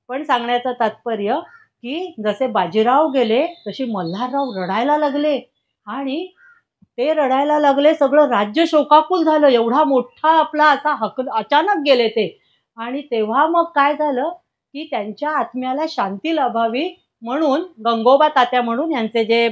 पण सांगण्याचं तात्पर्य की जसे बाजीराव गेले तशी मल्हारराव रडायला लागले आणि ते रडायला लागले, सगळं राज्य शोकाकुल झालं. एवढा मोठा आपला असा अचानक गेले ते. आणि तेव्हा मग काय झालं की त्यांच्या आत्म्याला शांती लाभावी म्हणून गंगोबा तात्या म्हणून यांचे जे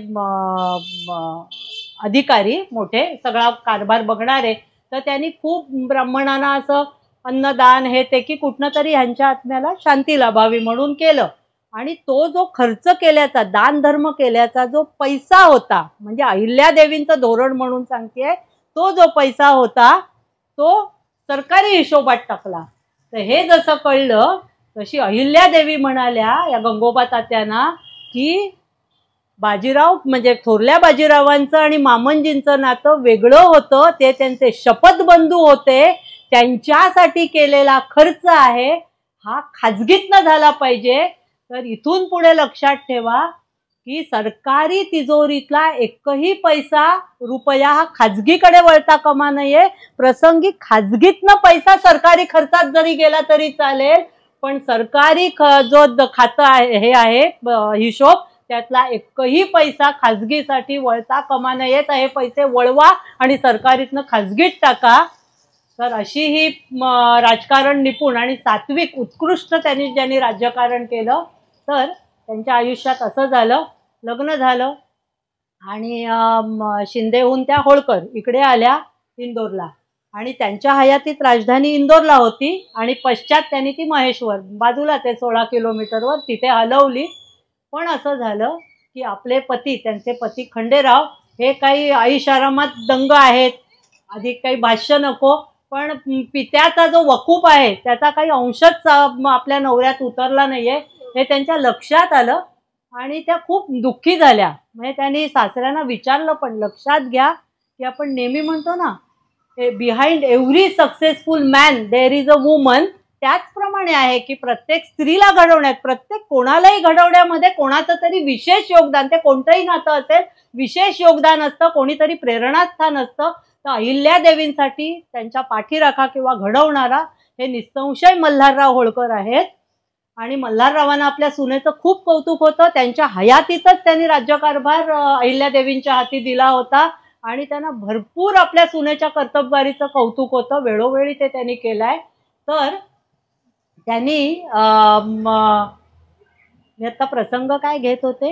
अधिकारी मोठे, सगळा कारभार बघणारे, तर त्यांनी खूप ब्राह्मणांना असं अन्नदान हे ते की कुठनं तरी ह्यांच्या आत्म्याला शांती लाभावी म्हणून केलं. आणि तो जो खर्च केल्याचा, दान धर्म केल्याचा जो पैसा होता, म्हणजे अहिल्यादेवींचं धोरण म्हणून सांगते, तो जो पैसा होता तो सरकारी हिशोबात टाकला. तर हे जसं कळलं तशी अहिल्यादेवी म्हणाल्या या गंगोबा तात्यांना की बाजीराव म्हणजे थोरल्या बाजीरावांचं आणि मामनजींचं नातं वेगळं होतं, ते त्यांचे शपथबंधू होते, त्यांच्यासाठी केलेला खर्च आहे हा खाजगीतनं झाला पाहिजे. तर इथून पुढे लक्षात ठेवा की सरकारी तिजोरीतला एकही पैसा, रुपया हा खाजगीकडे वळता कामा नये. प्रसंगी खाजगीतनं पैसा सरकारी खर्चात जरी गेला तरी चालेल, पण सरकारी जो खातं आहे हे आहे हिशोब, त्यातला एकही पैसा खाजगीसाठी वळता कामा नये. तर हे पैसे वळवा आणि सरकारीतनं खाजगीत टाका. तर अशी ही राजकारण निपुण आणि सात्विक उत्कृष्ट ज्यांनी राज्यकारण केलं. तर त्यांच्या आयुष्यात असं झालं, लग्न झालं आणि शिंदेहून त्या होळकर इकडे आल्या इंदोरला आणि त्यांच्या हयातीत राजधानी इंदोरला होती आणि पश्चात त्यांनी ती महेश्वर बाजूला ते 16 किलोमीटरवर तिथे हलवली. पण असं झालं की आपले पती, त्यांचे पती खंडेराव हे काही ऐशारामात दंग आहेत, अधिक काही भाष्य नको, पण पित्याचा जो वकूफ आहे त्याचा काही अंशच आपल्या नवऱ्यात उतरला नाहीये हे त्यांच्या लक्षात आलं आणि त्या खूप दुःखी झाल्या. म्हणजे त्यांनी सासऱ्यांना विचारलं, पण लक्षात घ्या की आपण नेहमी म्हणतो ना, behind every successful man there is a woman. त्याचप्रमाणे आहे की प्रत्येक स्त्रीला घडवण्यात, प्रत्येक कोणालाही घडवण्यामध्ये कोणाचं तरी विशेष योगदान, ते कोणतंही नातं असेल, विशेष योगदान असतं, कोणीतरी प्रेरणास्थान असतं. तर अहिल्यादेवींसाठी त्यांच्या पाठीराखा किंवा घडवणारा हे निसंशय मल्हारराव होळकर आहेत. आणि मल्हाररावांना आपल्या सुनेचं खूप कौतुक होतं. त्यांच्या हयातीतच त्यांनी राज्यकारभार अहिल्यादेवींच्या हाती दिला होता आणि त्यांना भरपूर आपल्या सुनेच्या कर्तबगारीचं कौतुक होतं. वेळोवेळी ते त्यांनी केलंय. तर त्यांनी मी आता प्रसंग काय घेत होते,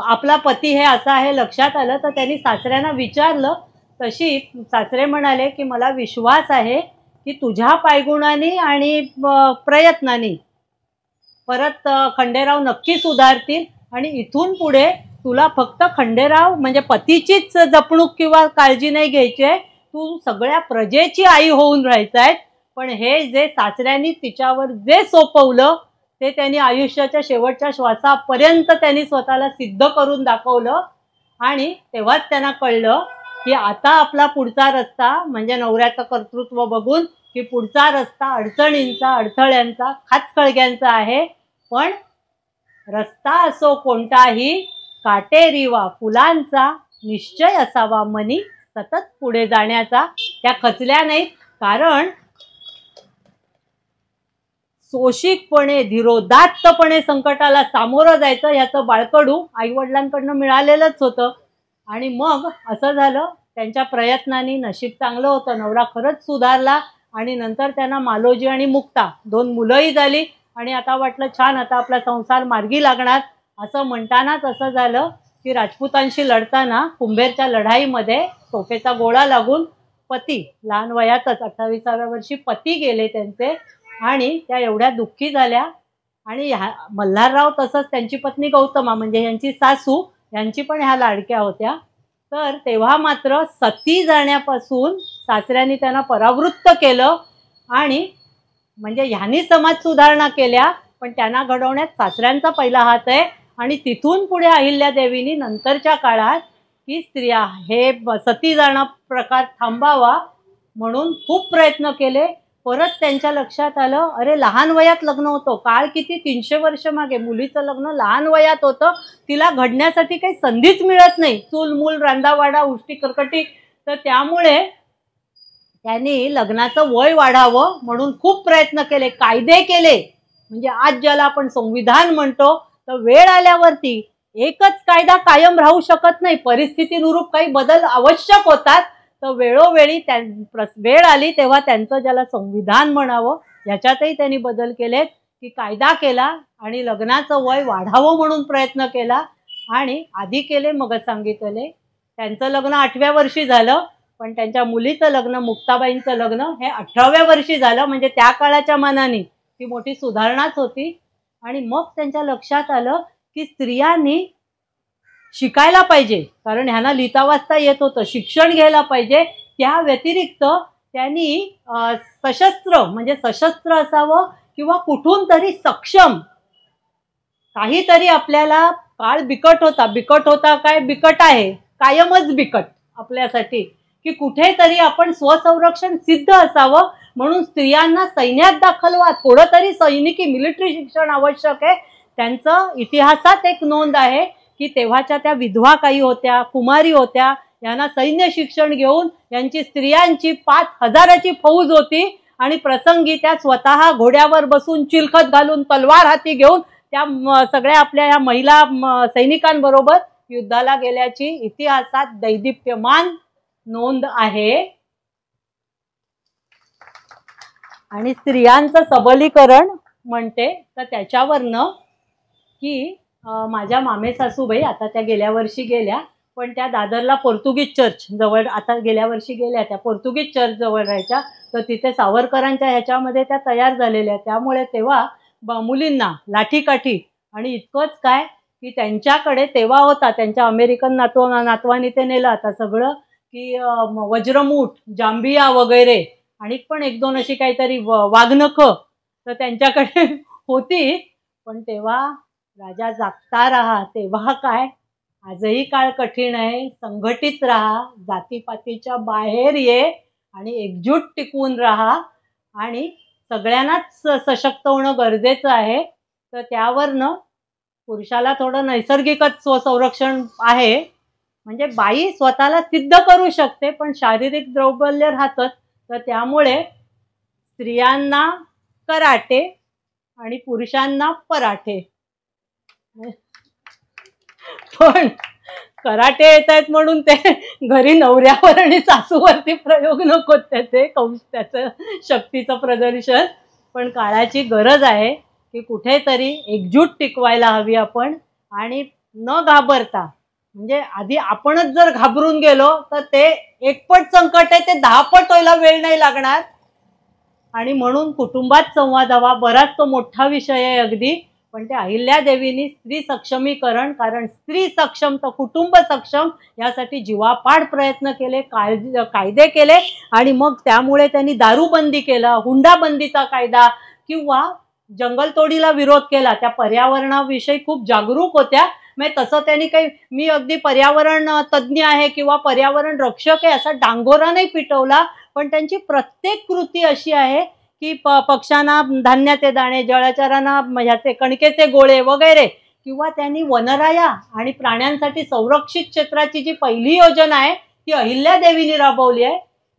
आपला पती हे असा आहे लक्षात आलं. तर त्यांनी सासऱ्यांना विचारलं. तशी सासरे म्हणाले की मला विश्वास आहे की तुझ्या पायगुणाने आणि प्रयत्नाने परत खंडेराव नक्की सुधारतील आणि इथून पुढे तुला फक्त खंडेराव म्हणजे पतीचीच जपणूक किंवा काळजी नाही घ्यायची आहे, तू सगळ्या प्रजेची आई होऊन राहायचं आहे. पण हे जे सासऱ्यांनी तिच्यावर जे सोपवलं ते त्यांनी आयुष्याच्या शेवटच्या श्वासापर्यंत त्यांनी स्वतःला सिद्ध करून दाखवलं. आणि तेव्हाच त्यांना कळलं की आता आपला पुढचा रस्ता म्हणजे नवऱ्याचं कर्तृत्व बघून की पुढचा रस्ता अडचणींचा, अडथळ्यांचा, खाचखळग्यांचा आहे. पण रस्ता असो कोणताही काटेरी वा फुलांचा, निश्चय असावा मनी सतत पुढे जाण्याचा. त्या खचल्या नाहीत, कारण सोशिकपणे धीरोदात्तपणे संकटाला सामोरं जायचं ह्याचं बाळकडू आईवडिलांकडनं मिळालेलंच होतं. आणि मग असं झालं, त्यांच्या प्रयत्नांनी नशीब चांगलं होतं, नवरा खरंच सुधारला आणि नंतर त्यांना मालोजी आणि मुक्ता 2 मुलंही झाली आणि आता वाटलं छान आता आपला संसार मार्गी लागणार. असं म्हणतानाच असं झालं की राजपुतांशी लढताना कुंभेरच्या लढाईमध्ये तोफेचा गोळा लागून पती लहान वयातच 28व्या वर्षी पती गेले त्यांचे आणि त्या एवढ्या दुःखी झाल्या. आणि मल्हारराव तसंच त्यांची पत्नी गौतमा म्हणजे यांची सासू यांची पण ह्या लाडक्या होत्या. तर तेव्हा मात्र सती जाण्यापासून सासऱ्यांनी त्यांना परावृत्त केलं आणि म्हणजे ह्यांनी समाज सुधारणा केल्या पण त्यांना घडवण्यात सासऱ्यांचा पहिला हात आहे. आणि तिथून पुढे अहिल्यादेवींनी नंतरच्या काळात की स्त्रिया हे सती जाणं प्रकार थांबावा म्हणून खूप प्रयत्न केले. परत त्यांच्या लक्षात आलं, अरे लहान वयात लग्न होतं, काळ किती 300 वर्ष मागे मुलीचं लग्न लहान वयात होतं, तिला घडण्यासाठी काही संधीच मिळत नाही, चूल मूल रांदावाडा उष्टी कर्कटी. तर त्यामुळे त्यांनी लग्नाचं वय वाढावं म्हणून खूप प्रयत्न केले, कायदे केले. म्हणजे आज ज्याला आपण संविधान म्हणतो, तर वेळ आल्यावरती एकच कायदा कायम राहू शकत नाही, परिस्थितीनुरूप काही बदल आवश्यक होतात. तर वेळोवेळी वेळ आली तेव्हा त्यांचं ज्याला संविधान म्हणावं याच्यातही त्यांनी बदल केलेत की कायदा केला आणि लग्नाचं वय वाढावं म्हणून प्रयत्न केला. आणि आधी केले मगच सांगितले. त्यांचं लग्न 8व्या वर्षी झालं, पण त्यांच्या मुलीचं लग्न मुक्ताबाईंचं लग्न हे 18व्या वर्षी झालं. म्हणजे त्या काळाच्या मानाने ती मोठी सुधारणाच होती. आणि मग त्यांच्या लक्षात आलं की स्त्रियांनी शिकायला पाहिजे, कारण ह्यांना लिहिता वाचता येत होतं, शिक्षण घ्यायला पाहिजे. त्या व्यतिरिक्त त्यांनी सशस्त्र म्हणजे सशस्त्र असावं किंवा कुठून तरी सक्षम काहीतरी. आपल्याला काळ बिकट होता काय बिकट आहे, कायमच बिकट आपल्यासाठी, की कुठेतरी आपण स्वसंरक्षण सिद्ध असावं म्हणून स्त्रियांना सैन्यात दाखल व्हा, थोडं तरी सैनिकी मिलिटरी शिक्षण आवश्यक आहे. त्यांचं इतिहासात एक नोंद आहे की तेव्हाच्या त्या विधवा काही होत्या, कुमारी होत्या, यांना सैन्य शिक्षण घेऊन यांची स्त्रियांची 5000ची फौज होती आणि प्रसंगी त्या स्वतः घोड्यावर बसून चिलखत घालून तलवार हाती घेऊन त्या सगळ्या आपल्या ह्या महिला सैनिकांबरोबर युद्धाला गेल्याची इतिहासात दैदिप्यमान नोंद आहे. आणि स्त्रियांचं सबलीकरण म्हणते तर त्याच्यावरनं की माझ्या मामे सासूबाई आता त्या गेल्या वर्षी गेल्या, पण त्या दादरला पोर्तुगीज चर्च जवळ आता गेल्या वर्षी गेल्या, त्या पोर्तुगीज चर्च जवळ राहायच्या. तर तिथे सावरकरांच्या ह्याच्यामध्ये त्या तयार झालेल्या. त्यामुळे तेव्हा मुलींना लाठीकाठी आणि इतकंच काय की त्यांच्याकडे तेव्हा होता त्यांच्या अमेरिकन नातवानी ते नेलं आता सगळं की वज्रमूठ, जांबिया वगैरे आणि पण 1-2 अशी काहीतरी वाघनखं तर त्यांच्याकडे होती. पण तेव्हा राजा जागता राहा, तेव्हा काय, आजही काळ कठीण आहे, संघटित राहा, जातीपातीच्या बाहेर ये आणि एकजूट टिकवून राहा आणि सगळ्यांनाच सशक्त होणं गरजेचं आहे. तर त्यावरनं पुरुषाला थोडं नैसर्गिकच स्वसंरक्षण आहे, म्हणजे बाई स्वतःला सिद्ध करू शकते पण शारीरिक दौर्बल्य राहतच. तर त्यामुळे स्त्रियांना कराटे, आणि पुरुषांना पराठे. पण कराटे येत आहेत म्हणून ते घरी नवऱ्यावर आणि सासूवरती प्रयोग नको त्याचं शक्तीचं प्रदर्शन. पण काळाची गरज आहे की कुठेतरी एकजूट टिकवायला हवी आपण, आणि न घाबरता, म्हणजे आधी आपणच जर घाबरून गेलो तर ते एकपट संकट आहे ते 10 पट व्हायला वेळ नाही लागणार. आणि म्हणून कुटुंबात संवाद हवा. बराच तो मोठा विषय आहे अगदी, पण ते अहिल्यादेवींनी स्त्री सक्षमीकरण, कारण स्त्री सक्षम तर कुटुंब सक्षम यासाठी जीवापाड प्रयत्न केले, कायदे केले, आणि मग त्यामुळे त्यांनी दारूबंदी केला, हुंडाबंदीचा कायदा, किंवा जंगलतोडीला विरोध केला. त्या पर्यावरणाविषयी खूप जागरूक होत्या. म्हणजे तसं त्यांनी काही, मी अगदी पर्यावरण तज्ज्ञ आहे किंवा पर्यावरण रक्षक आहे असा डांगोरा नाही पिटवला, पण त्यांची प्रत्येक कृती अशी आहे की पक्ष्यांना धान्याचे दाणे, जळाचरांना ह्याचे कणकेचे गोळे वगैरे, किंवा त्यांनी वनराया आणि प्राण्यांसाठी संरक्षित क्षेत्राची जी पहिली योजना आहे ती अहिल्यादेवींनी राबवली आहे.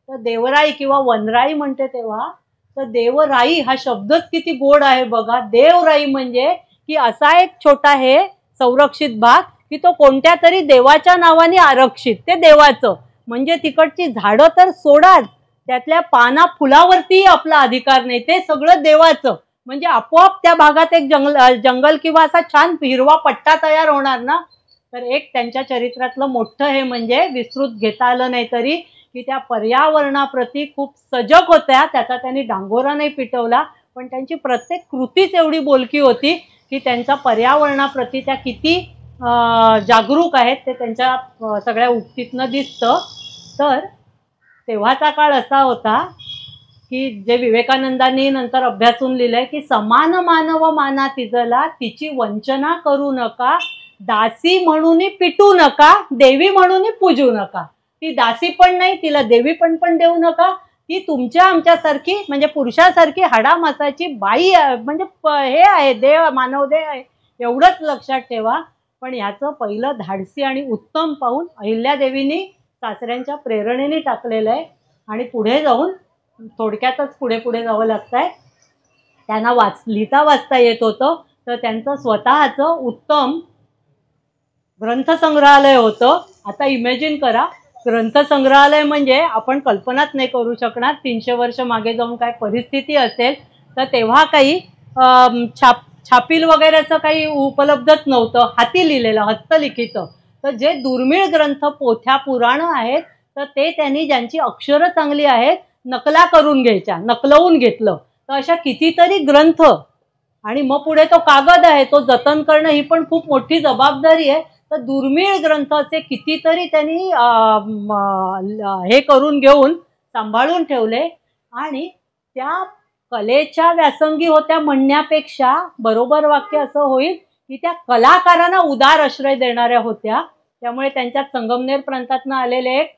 तर देवराई किंवा वनराई म्हणते तेव्हा, तर देवराई हा शब्दच किती गोड आहे बघा. देवराई म्हणजे की असा एक छोटा हे संरक्षित भाग की तो कोणत्या तरी देवाच्या नावाने आरक्षित, ते देवाचं, म्हणजे तिकडची झाडं तर सोडाच, त्यातल्या पाना फुलावरती आपला अधिकार नाही, ते सगळं देवाचं. म्हणजे आपोआप त्या भागात एक जंगल किंवा असा छान हिरवा पट्टा तयार होणार ना. तर एक त्यांच्या चरित्रातलं मोठं हे म्हणजे विस्तृत घेता आलं नाही तरी, की त्या पर्यावरणाप्रती खूप सजग होत्या. त्याचा त्यांनी डांगोरा नाही पिटवला, पण त्यांची प्रत्येक कृतीच एवढी बोलकी होती की त्यांचा पर्यावरणाप्रती त्या किती जागरूक आहेत ते त्यांच्या सगळ्या उक्तीतनं दिसतं. तर तेव्हाचा काळ असा होता की जे विवेकानंदांनी नंतर अभ्यासून लिहिलंय की समान मानव माना तिजला, तिची वंचना करू नका, दासी म्हणून पिटू नका, देवी म्हणून पूजू नका. ती दासी पण नाही, तिला देवी पण देऊ नका, ती तुमच्या आमच्यासारखी म्हणजे पुरुषासारखी हाडामासाची बाई म्हणजे हे आहे, देव, मानव देव आहे, एवढंच लक्षात ठेवा. पण याचं पहिलं धाडसी आणि उत्तम पाऊल अहिल्यादेवींनी सासऱ्यांच्या प्रेरणेने टाकलेलं आहे. आणि पुढे जाऊन थोडक्यातच पुढे जावं लागतंय. त्यांना लिहिता वाचता येत होतं, तर त्यांचं स्वतःचं उत्तम ग्रंथसंग्रहालय होतं. आता इमॅजिन करा, ग्रंथसंग्रहालय म्हणजे आपण कल्पनाच नाही करू शकणार. 300 वर्ष मागे जाऊन काय परिस्थिती असेल. तर तेव्हा काही छापील वगैरेचं काही उपलब्धच नव्हतं, हाती लिहिलेलं, हस्तलिखित. तर जे दुर्मिळ ग्रंथ, पोथ्या, पुराणं आहेत, तर ते त्यांनी ज्यांची अक्षरं चांगली आहेत नकला करून घ्यायच्या, नकलवून घेतलं. तर अशा कितीतरी ग्रंथ, आणि मग पुढे तो कागद आहे, तो जतन करणं ही पण खूप मोठी जबाबदारी आहे. तर दुर्मिळ ग्रंथ असे कितीतरी त्यांनी हे करून घेऊन सांभाळून ठेवले. आणि त्या कलेच्या व्यासंगी होत्या म्हणण्यापेक्षा बरोबर वाक्य असं होईल की त्या कलाकारांना उदार आश्रय देणाऱ्या होत्या. त्यामुळे त्यांच्यात संगमनेर प्रांतातनं आलेले एक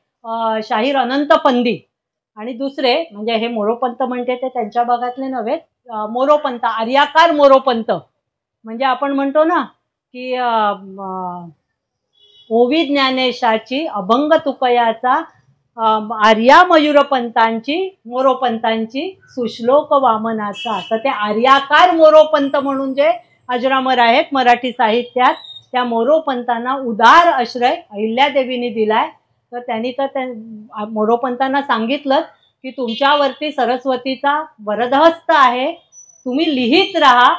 शाहीर अनंत पंदी, आणि दुसरे म्हणजे हे मोरोपंत म्हणते ते त्यांच्या भागातले नव्हे, मोरोपंत, आर्याकार मोरोपंत. म्हणजे आपण म्हणतो ना की ओवी ज्ञानेशाची, अभंग तुकयाचा, आर्या मयूरपंतांची, मोरोपंतांची, सुश्लोक वामनाचा. तर ते आर्याकार मोरोपंत म्हणून जे अजरामर आहेत मराठी साहित्यात, त्या मोरोपंतांना उदार आश्रय अहिल्यादेवींनी दिलाय. तर त्यांनी तर मोरोपंतांना सांगितलं की तुमच्यावरती सरस्वतीचा वरदहस्त आहे, तुम्ही लिहित राहा,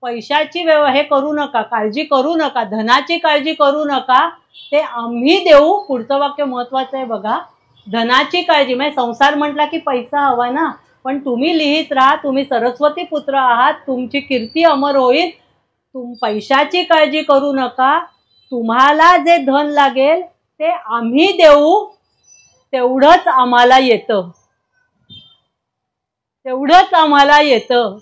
पैशाची हे करू नका, काळजी करू नका, धनाची काळजी करू नका, ते आम्ही देऊ. पुढचं वाक्य महत्वाचं आहे बघा, धनाची काळजी म्हणजे संसार म्हटला की पैसा हवा ना, पण तुम्ही लिहित राहा, तुम्ही सरस्वती पुत्र आहात, तुमची कीर्ती अमर होईल, पैशाची काळजी करू नका, तुम्हाला जे धन लागेल ते आम्ही देऊ, तेवढंच आम्हाला येतं, तेवढंच आम्हाला येतं,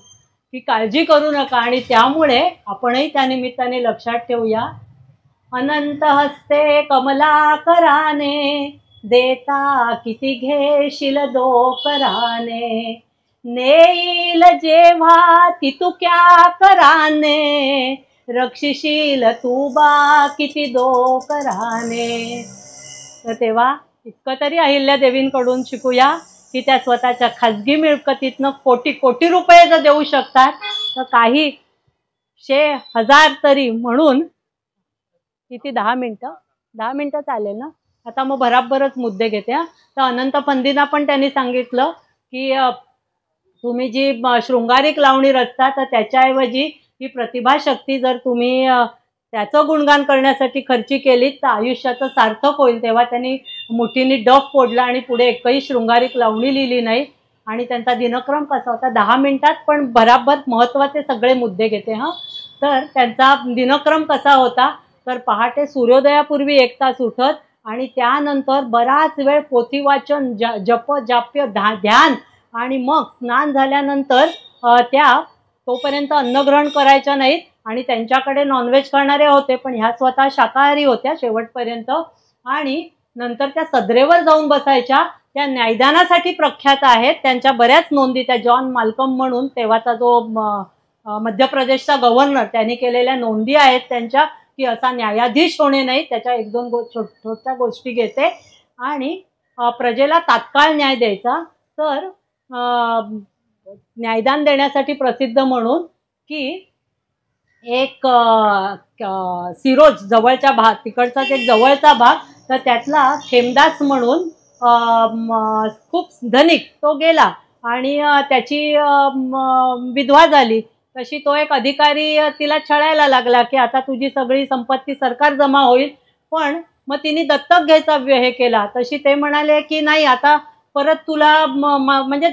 की काळजी करू नका. आणि त्यामुळे आपणही त्या निमित्ताने लक्षात ठेवूया, अनंत हस्ते कमलाकराने, देता किती घेशील दोकराने, नेईल जेव्हा तितुक्या कराने, रक्षिशील तू बा किती दोकराने. तर तेव्हा इतकं तरी अहिल्यादेवींकडून शिकूया की त्या स्वतःच्या खाजगी मिळकतीतनं कोटी रुपये जर देऊ शकतात, तर काही 1000 तरी म्हणून किती 10 मिनिटं चालेल ना. आता मग बराबरच मुद्दे घेते. तर अनंत पंधींना पण त्यांनी सांगितलं की तुम्ही जी शृंगारिक लावणी रचता तर त्याच्याऐवजी ही प्रतिभाशक्ती जर तुम्ही त्याचं गुणगान करण्यासाठी खर्ची केलीत तर आयुष्याचं सार्थक होईल. तेव्हा त्यांनी मुठीने डफ फोडला आणि पुढे एकही शृंगारिक लावणी लिहिली नाही. आणि त्यांचा दिनक्रम कसा होता 10 मिनिटात पण बराबर महत्त्वाचे सगळे मुद्दे घेते. तर त्यांचा दिनक्रम कसा होता तर पहाटे सूर्योदयापूर्वी 1 तास उठत आणि त्यानंतर बराच वेळ पोथी वाचन, जप जाप्य, ध्यान आणि मग स्नान झाल्यानंतर त्या तोपर्यंत अन्नग्रहण करायच्या नाहीत. आणि त्यांच्याकडे नॉनव्हेज करणारे होते पण ह्या स्वतः शाकाहारी होत्या शेवटपर्यंत. आणि नंतर त्या सदरेवर जाऊन बसायच्या. त्या न्यायदानासाठी प्रख्यात आहेत. त्यांच्या बऱ्याच नोंदी त्या जॉन माल्कम म्हणून तेव्हाचा जो मध्य प्रदेशचा गव्हर्नर त्यांनी केलेल्या नोंदी आहेत त्यांच्या की असा न्यायाधीश होणे नाही. त्याच्या 1-2 छोट्या गोष्टी घेते. आणि प्रजेला तात्काळ न्याय द्यायचा. तर न्यायदान देण्यासाठी प्रसिद्ध म्हणून की एक सिरोज जवळच्या भाग तिकडचाच एक जवळचा भाग तर त्यातला खेमदास म्हणून खूप धनिक तो गेला आणि त्याची विधवा झाली. तशी तो एक अधिकारी तिला छळायला लागला की आता तुझी सगळी संपत्ती सरकार जमा होईल. पण मग तिने दत्तक घ्यायचा हे केला. तशी ते म्हणाले की नाही आता परत तुला म्हणजे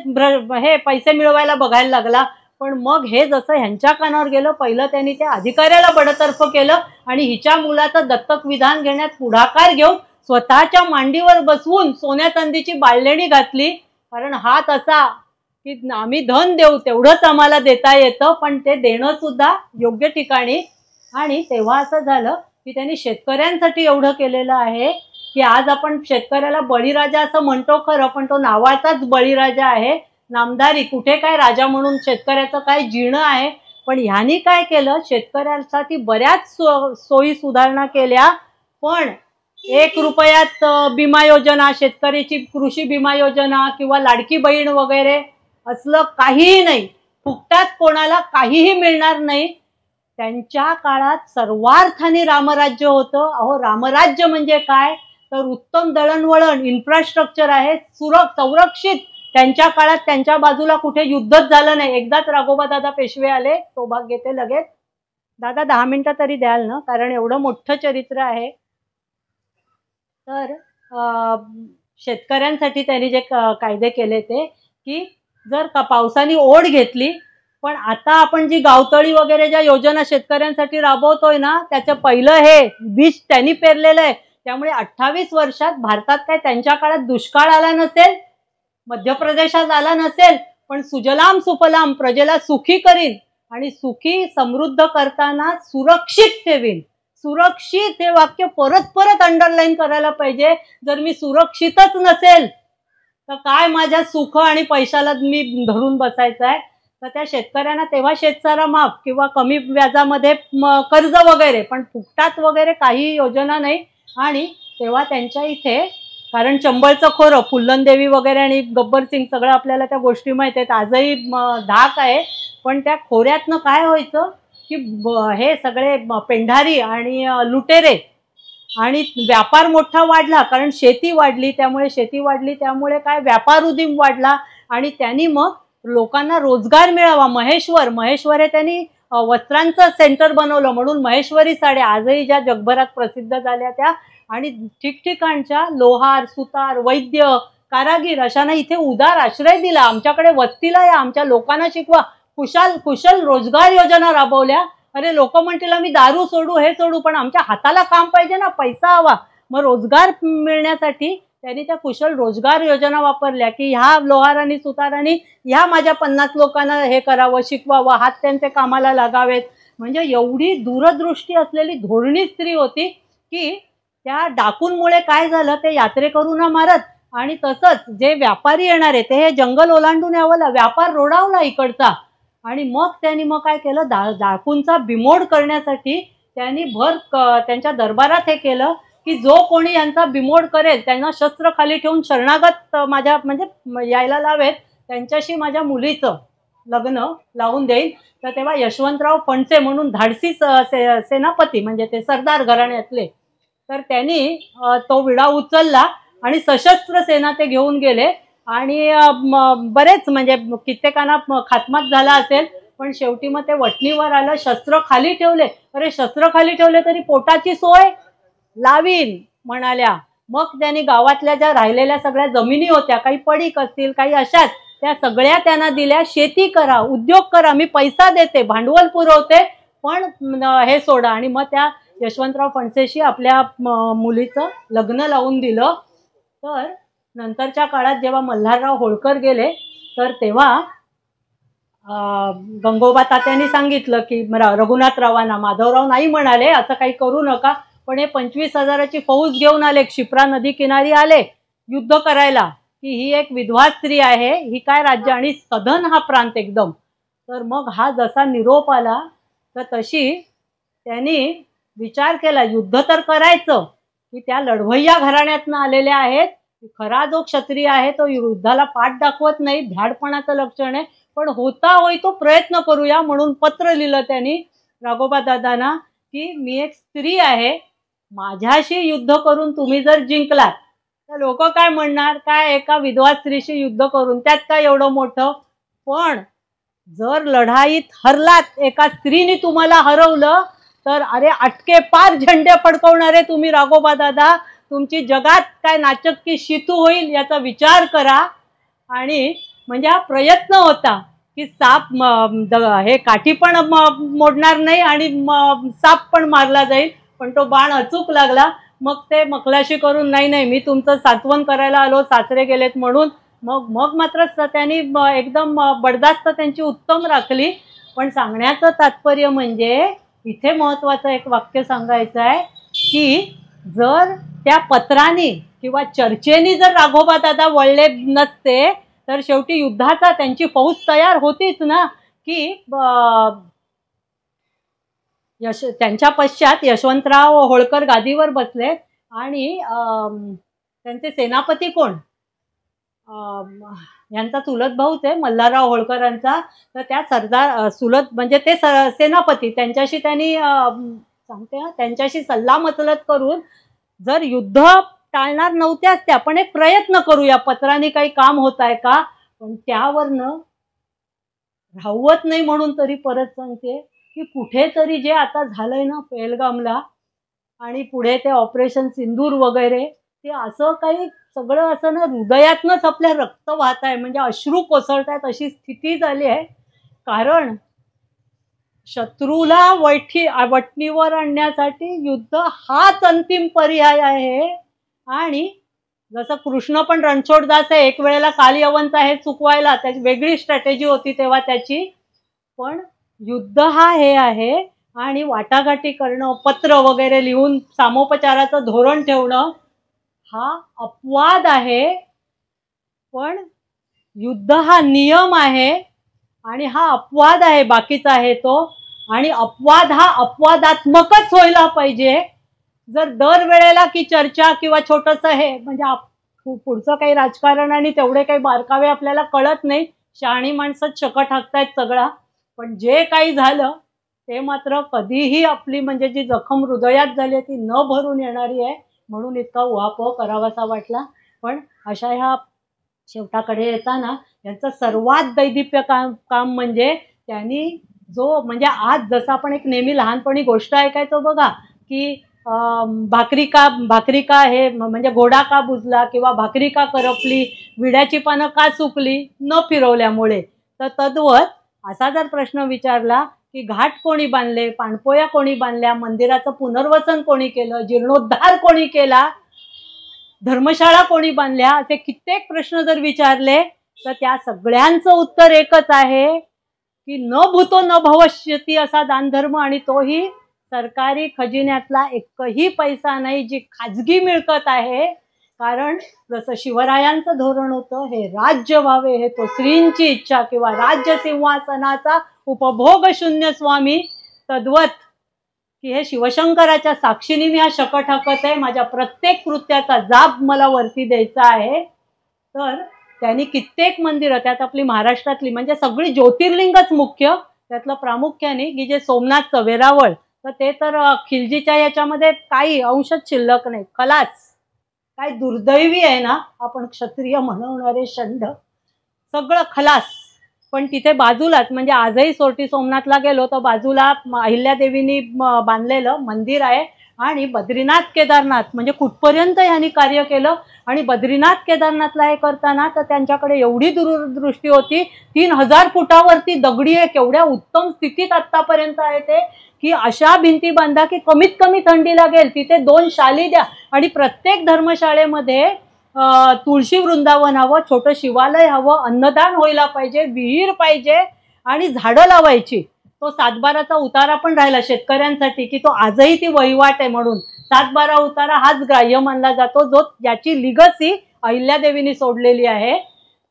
हे पैसे मिळवायला बघायला लागला. पण मग हे जसं ह्यांच्या कानावर गेलं पहिलं त्यांनी त्या अधिकाऱ्याला बडतर्फ केलं आणि हिच्या मुलाचं दत्तक विधान घेण्यात पुढाकार घेऊन स्वतःच्या मांडीवर बसवून सोन्या चांदीची बाळलेणी घातली. कारण हात असा की आम्ही धन देऊ तेवढंच आम्हाला देता येतं पण ते देणं सुद्धा योग्य ठिकाणी. आणि तेव्हा असं झालं की त्यांनी शेतकऱ्यांसाठी एवढं केलेलं आहे की आज आपण शेतकऱ्याला बळीराजा असं म्हणतो खरं पण तो नावाचाच बळीराजा आहे. नामदारी कुठे काय राजा म्हणून शेतकऱ्याचं काय जीणं आहे. पण ह्यांनी काय केलं शेतकऱ्यांसाठी बऱ्याच सोयी सुधारणा केल्या. पण 1 रुपयात विमा योजना, शेतकऱ्याची कृषी विमा योजना किंवा लाडकी बहीण वगैरे असलं काहीही नाही. फुकटात कोणाला काहीही मिळणार नाही. त्यांच्या काळात सर्वार्थाने रामराज्य होतं. अहो रामराज्य म्हणजे काय तर उत्तम दळणवळण इन्फ्रास्ट्रक्चर आहे संरक्षित. त्यांच्या काळात त्यांच्या बाजूला कुठे युद्धच झालं नाही. एकदाच राघोबा दादा पेशवे आले. तो भाग घेते लगेच. दादा 10 मिनिटं तरी द्याल ना कारण एवढं मोठं चरित्र आहे. तर शेतकऱ्यांसाठी त्यांनी जे कायदे केले ते की जर का पावसाने ओढ घेतली पण आता आपण जी गावतळी वगैरे ज्या योजना शेतकऱ्यांसाठी राबवतोय ना त्याचं पहिलं हे बीज त्यांनी पेरलेलं आहे. त्यामुळे 28 वर्षात भारतात काय त्यांच्या काळात दुष्काळ आला नसेल, मध्य प्रदेशात आला नसेल पण सुजलाम सुफलाम प्रजेला सुखी करीन आणि सुखी समृद्ध करताना सुरक्षित ठेवीन. सुरक्षित हे वाक्य परत परत अंडरलाईन करायला पाहिजे. जर मी सुरक्षितच नसेल तर काय माझ्या सुख आणि पैशाला मी धरून बसायचं आहे. तर त्या शेतकऱ्यांना तेव्हा शेतसारा माफ किंवा कमी व्याजामध्ये कर्ज वगैरे पण फुकटात वगैरे काही योजना नाही. आणि तेव्हा त्यांच्या इथे कारण चंबळचं खोरं फुल्लनदेवी वगैरे आणि गब्बर सिंग सगळं आपल्याला त्या गोष्टी माहिती आहेत. आजही धाक आहे. पण त्या खोऱ्यातनं काय व्हायचं की हे सगळे पेंढारी आणि लुटेरे आणि व्यापार मोठा वाढला कारण शेती वाढली. त्यामुळे काय व्यापार उदीम वाढला आणि त्यांनी मग लोकांना रोजगार मिळावा. महेश्वर हे त्यांनी वस्त्रांचं सेंटर बनवलं म्हणून महेश्वरी साड्या आजही ज्या जगभरात प्रसिद्ध झाल्या त्या. आणि ठिकठिकाणच्या लोहार, सुतार, वैद्य, कारागीर अशांना इथे उदार आश्रय दिला. आमच्याकडे वस्तीला या, आमच्या लोकांना शिकवा. कुशल रोजगार योजना राबवल्या. अरे लोक म्हणतील आम्ही दारू सोडू हे सोडू पण आमच्या हाताला काम पाहिजे ना, पैसा हवा. मग रोजगार मिळण्यासाठी त्यांनी त्या कुशल रोजगार योजना वापरल्या की ह्या लोहारांनी सुतारांनी ह्या माझ्या 50 लोकांना हे करावं, शिकवावं, हात त्यांचे कामाला लागावेत. म्हणजे एवढी दूरदृष्टी असलेली धोरणी स्त्री होती की त्या डाकूंमुळे काय झालं ते यात्रेकरूंना मारत आणि तसंच जे व्यापारी येणारे ते हे जंगल ओलांडून यावं, व्यापार रोडावला इकडचा. आणि मग त्यांनी काय केलं डाकूंचा बिमोड करण्यासाठी त्यांनी त्यांच्या दरबारात हे केलं की जो कोणी यांचा बिमोड करेल त्यांना शस्त्र खाली ठेवून शरणागत माझ्या म्हणजे यायला लावेत त्यांच्याशी माझ्या मुलीचं लग्न लावून देईल. तर तेव्हा यशवंतराव फणसे म्हणून धाडसी सेनापती म्हणजे ते सरदार घराण्यातले, तर त्यांनी तो विडा उचलला आणि सशस्त्र सेना ते घेऊन गेले आणि बरेच म्हणजे कित्येकांना खात्मात झाला असेल, पण शेवटी मग ते वटणीवर आलं. शस्त्र खाली ठेवले. अरे शस्त्र खाली ठेवले तरी पोटाची सोय लावीन म्हणाल्या. मग त्यांनी गावातल्या ज्या राहिलेल्या सगळ्या जमिनी होत्या, काही पडीक असतील काही अशाच, त्या सगळ्या त्यांना दिल्या. शेती करा, उद्योग करा, मी पैसा देते, भांडवल पुरवते, पण हे सोडा. आणि मग त्या यशवंतराव फणसेशी आपल्या मुलीचं लग्न लावून दिलं. तर नंतरच्या काळात जेव्हा मल्हारराव होळकर गेले तर तेव्हा गंगोबा तात्यांनी सांगितलं की रघुनाथरावांना, माधवराव नाही म्हणाले असं काही करू नका, पण हे 25,000ची फौज घेऊन आले, क्षिप्रा नदी किनारी आले युद्ध करायला, की ही एक विधवा स्त्री आहे, ही काय राज्य, आणि सधन हा प्रांत एकदम. तर मग हा जसा निरोप आला तर तशी त्यांनी विचार केला, युद्ध तर करायचं, की त्या लढवय्या घराण्यातनं आलेल्या आहेत, खरा जो क्षत्रिय आहे तो युद्धाला पाठ दाखवत नाही, भ्याडपणाचं लक्षण आहे, पण होता होई तो प्रयत्न करूया. म्हणून पत्र लिहिलं त्यांनी राघोबा दादांना की मी एक स्त्री आहे, माझ्याशी युद्ध करून तुम्ही जर जिंकलात तर लोक काय म्हणणार, काय एका विधवा स्त्रीशी युद्ध करून त्यात काय एवढं मोठं, पण जर लढाईत हरलात, एका स्त्रीने तुम्हाला हरवलं तर अरे अटके पार झेंडे फडकवणारे तुम्ही राघोबा दादा, तुमची जगात काय नाचक्की शितू होईल याचा विचार करा. आणि म्हणजे हा प्रयत्न होता की साप हे काठी पण मोडणार नाही आणि साप पण मारला जाईल, पण तो बाण अचूक लागला. मग ते मखलाशी करून नाही मी तुमचं सात्वन करायला आलो, सासरे गेलेत म्हणून मग मात्र त्यांनी एकदम बडदास्त त्यांची उत्तम राखली. पण सांगण्याचं तात्पर्य म्हणजे इथे महत्वाचं एक वाक्य सांगायचं आहे की जर त्या पत्रांनी किंवा चर्चेनी जर राघोबा दादा वळले नसते तर शेवटी युद्धाचा त्यांची फौज तयार होतीच ना. की त्यांच्या पश्चात यशवंतराव होळकर गादीवर बसले आणि त्यांचे सेनापती कोण, यांचा चुलत भाऊच आहे मल्हारराव होळकरांचा. तर त्या सरदार चुलत म्हणजे ते सेनापती, त्यांच्याशी त्यांनी त्यांच्याशी सल्ला मसलत करून जर युद्ध टाळणार नव्हत्याच त्या, पण एक प्रयत्न करूया, पत्रांनी काही काम होत आहे का, पण त्यावरनं राहवत नाही. म्हणून तरी परत सांगते की कुठेतरी जे आता झालंय ना पेहलगामला आणि पुढे ते ऑपरेशन सिंदूर वगैरे, ते असं काही सगळं असं ना हृदयातनंच आपल्या रक्त वाहत आहे, म्हणजे अश्रू कोसळतायत अशी स्थिती झाली आहे. कारण शत्रूला वटणीवर आणण्यासाठी युद्ध हाच अंतिम पर्याय आहे. आणि जसं कृष्ण पण रणछोडदास आहे, एक वेळेला कालियवनचा हे चुकवायला त्याची वेगळी स्ट्रॅटेजी होती तेव्हा त्याची, पण युद्ध हा हे आहे. आणि वाटाघाटी करणं, पत्र वगैरे लिहून सामोपचाराचं धोरण ठेवणं हा अपवाद आहे, पण युद्ध हा नियम आहे आणि हा अपवाद आहे बाकीचा आहे तो. आणि अपवाद हा अपवादात्मकच व्हायला पाहिजे. जर दरवेळेला की चर्चा किंवा छोटंसं हे म्हणजे पुढचं काही राजकारण आणि तेवढे काही बारकावे आपल्याला कळत नाही, शहाणी माणसं शकट हाकतायत सगळा, पण जे काही झालं ते मात्र कधीही आपली म्हणजे जी जखम हृदयात झाली ती न भरून येणारी आहे. म्हणून इतका उहापोह करावासा वाटला. पण अशा ह्या शेवटाकडे येताना यांचं सर्वात दैदिप्य काम म्हणजे त्यांनी जो म्हणजे आज जसं आपण एक नेहमी लहानपणी गोष्ट ऐकायचो बघा की भाकरी का हे म्हणजे घोडा का बुजला किंवा भाकरी का करपली, विड्याची पानं का सुकली न फिरवल्यामुळे, तर तद्वत असा जर प्रश्न विचारला की घाट कोणी बांधले, पाणपोया कोणी बांधल्या, मंदिराचं पुनर्वसन कोणी केलं, जीर्णोद्धार कोणी केला, धर्मशाळा कोणी बांधल्या, असे कित्येक प्रश्न जर विचारले तर त्या सगळ्यांचं उत्तर एकच आहे की न भूतो न भविष्यती असा दानधर्म, आणि तोही सरकारी खजिन्यातला एकही पैसा नाही, जी खाजगी मिळकत आहे. कारण जसं शिवरायांचं धोरण होतं हे राज्य व्हावे, हे तो श्रींची इच्छा किंवा राज्य सिंहासनाचा उपभोग शून्य स्वामी, तद्वत की हे शिवशंकराच्या साक्षीने मी हा शकट हाकत आहे, माझ्या प्रत्येक कृत्याचा जाब मला वरती द्यायचा आहे. तर त्यांनी कित्येक मंदिरं, त्यात आपली महाराष्ट्रातली म्हणजे सगळी ज्योतिर्लिंगच मुख्य, त्यातलं प्रामुख्याने की जे सोमनाथचं वेरावळ, तर ते तर खिलजीच्या याच्यामध्ये काही अंशच शिल्लक नाही. खलास. काय दुर्दैवी आहे ना आपण क्षत्रिय म्हणवणारे षंड, सगळं खलास. पण तिथे बाजूलाच म्हणजे आजही सोरटी सोमनाथला गेलो तर बाजूला अहिल्यादेवींनी बांधलेलं मंदिर आहे. आणि बद्रीनाथ केदारनाथ म्हणजे कुठपर्यंत यांनी कार्य केलं. आणि बद्रीनाथ केदारनाथला हे करताना तर त्यांच्याकडे एवढी दूरदृष्टी होती. 3000 फुटावरती दगडी आहे, केवढ्या उत्तम स्थितीत आत्तापर्यंत आहे ते, की अशा भिंती बांधा की कमीत कमी थंडी लागेल, तिथे 2 शाली द्या आणि प्रत्येक धर्मशाळेमध्ये तुळशी वृंदावन हवं, छोटं शिवालय हवं, अन्नदान व्हायला पाहिजे, विहीर पाहिजे आणि झाडं लावायची. तो 7/12चा उतारा पण राहिला शेतकऱ्यांसाठी की तो आजही ती वहिवाट आहे म्हणून 7/12 उतारा हाच ग्राह्य मानला जातो, जो ज्याची लिगसी अहिल्यादेवींनी सोडलेली आहे.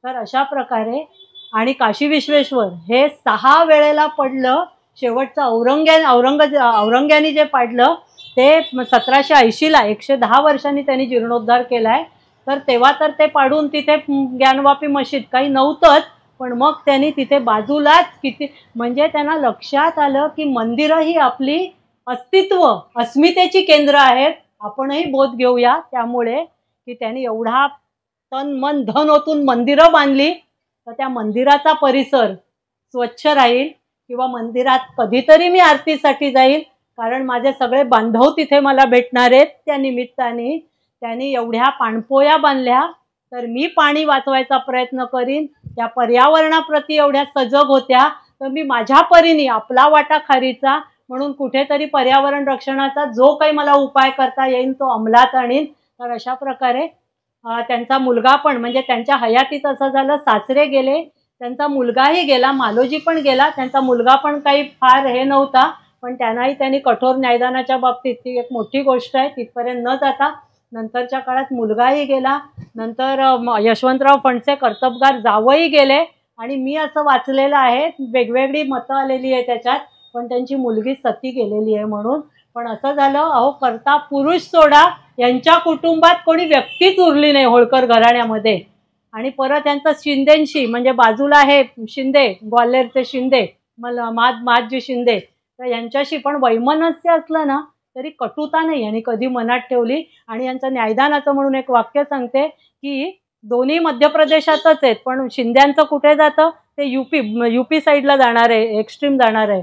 तर अशा प्रकारे आणि काशी विश्वेश्वर हे 6 वेळेला पडलं. शेवटचं औरंग्याने जे पाडलं ते 1780ला 110 वर्षांनी त्यांनी जीर्णोद्धार केलाय. तर तेव्हा तर ते पाडून तिथे ज्ञानवापी मशीद काही नव्हतंच, पण मग त्यांनी तिथे बाजूलाच किती म्हणजे त्यांना लक्षात आलं की मंदिरं ही आपली अस्मितेची केंद्र आहेत, आपणही बोध घेऊया. त्यामुळे की त्यांनी एवढा तन मन धन ओतून मंदिरं बांधली, तर त्या मंदिराचा परिसर स्वच्छ राहील किंवा मंदिरात कधीतरी मी आरतीसाठी जाईल, कारण माझे सगळे बांधव तिथे मला भेटणार आहेत. त्या निमित्ताने त्यांनी एवढ्या पाणपोया बांधल्या, तर मी पाणी वाचवायचा प्रयत्न करीन. त्या पर्यावरणाप्रती एवढ्या सजग होत्या, तर मी माझ्या परीने आपला वाटा खारीचा म्हणून कुठेतरी पर्यावरण रक्षणाचा जो काही मला उपाय करता येईल तो अंमलात आणीन. तर अशा प्रकारे त्यांचा मुलगा पण म्हणजे त्यांच्या हयातीत असं झालं, सासरे गेले, त्यांचा मुलगाही गेला, मालोजी पण गेला. त्यांचा मुलगा पण काही फार हे नव्हता, पण त्यांनी कठोर न्यायदानाच्या बाबतीत ती एक मोठी गोष्ट आहे, तिथपर्यंत न जाता नंतरच्या काळात मुलगाही गेला. नंतर यशवंतराव फणसे कर्तबगार जावई गेले. आणि मी असं वाचलेलं आहे, वेगवेगळी मतं आलेली आहे त्याच्यात, पण त्यांची मुलगी सती गेलेली आहे म्हणून. पण असं झालं, अहो करता पुरुष सोडा, यांच्या कुटुंबात कोणी व्यक्तीच उरली नाही होळकर घराण्यामध्ये. आणि परत यांचं शिंदेंशी म्हणजे बाजूला हे शिंदे, ग्वाल्हेरचे शिंदे, माजी शिंदे, तर यांच्याशी पण वैमनस्य असलं ना तरी कटुता नाही यांनी कधी मनात ठेवली. आणि यांचं न्यायदानाचं म्हणून एक वाक्य सांगते की दोन्ही मध्य प्रदेशातच आहेत, पण शिंद्यांचं कुठे जातं ते युपी साईडला जाणार आहे, एक्स्ट्रीम जाणार आहे.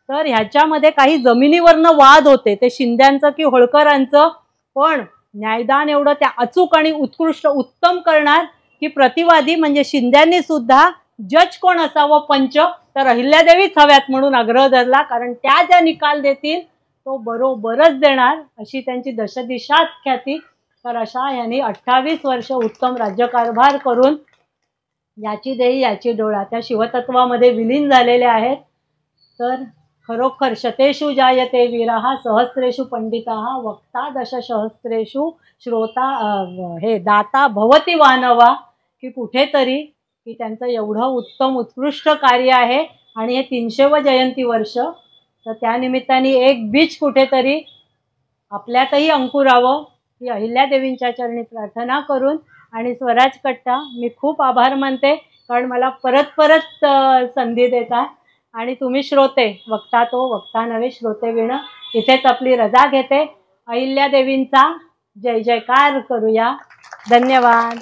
तर ह्याच्यामध्ये काही जमिनीवरनं वाद होते, ते शिंद्यांचं की होळकरांचं, पण न्यायदान एवढं त्या अचूक आणि उत्कृष्ट उत्तम करणार की प्रतिवादी म्हणजे शिंद्यांनी सुद्धा जज कोण असावं पंच, तर अहिल्यादेवीच हव्यात म्हणून आग्रह धरला, कारण त्या ज्या निकाल देतील तो बरोबरच देणार, अशी त्यांची दशदिशात ख्याती. तर अशा यांनी 28 वर्ष उत्तम राज्यकारभार करून याची देई याची डोळा त्या शिवतत्वामध्ये विलीन झालेले आहेत. तर खरोखर शतेषु जायते वीरः सहस्रेषु पंडितः वक्ता दशसहस्रेषु श्रोता हे दाता भवति वानवा, की कुठेतरी की त्यांचं एवढं उत्तम उत्कृष्ट कार्य आहे. आणि हे 300व जयंती वर्ष, तर त्यानिमित्ताने एक बीज कुठेतरी आपल्यातही अंकुरावं ही अहिल्यादेवींच्या चरणी प्रार्थना करून आणि स्वराज कट्टा मी खूप आभार मानते, कारण मला परत संधी देता. आणि तुम्ही श्रोते, वक्ता तो वक्ता नव्हे श्रोते विण, इथेच आपली रजा घेते. अहिल्यादेवींचा जय जयकार करूया. धन्यवाद.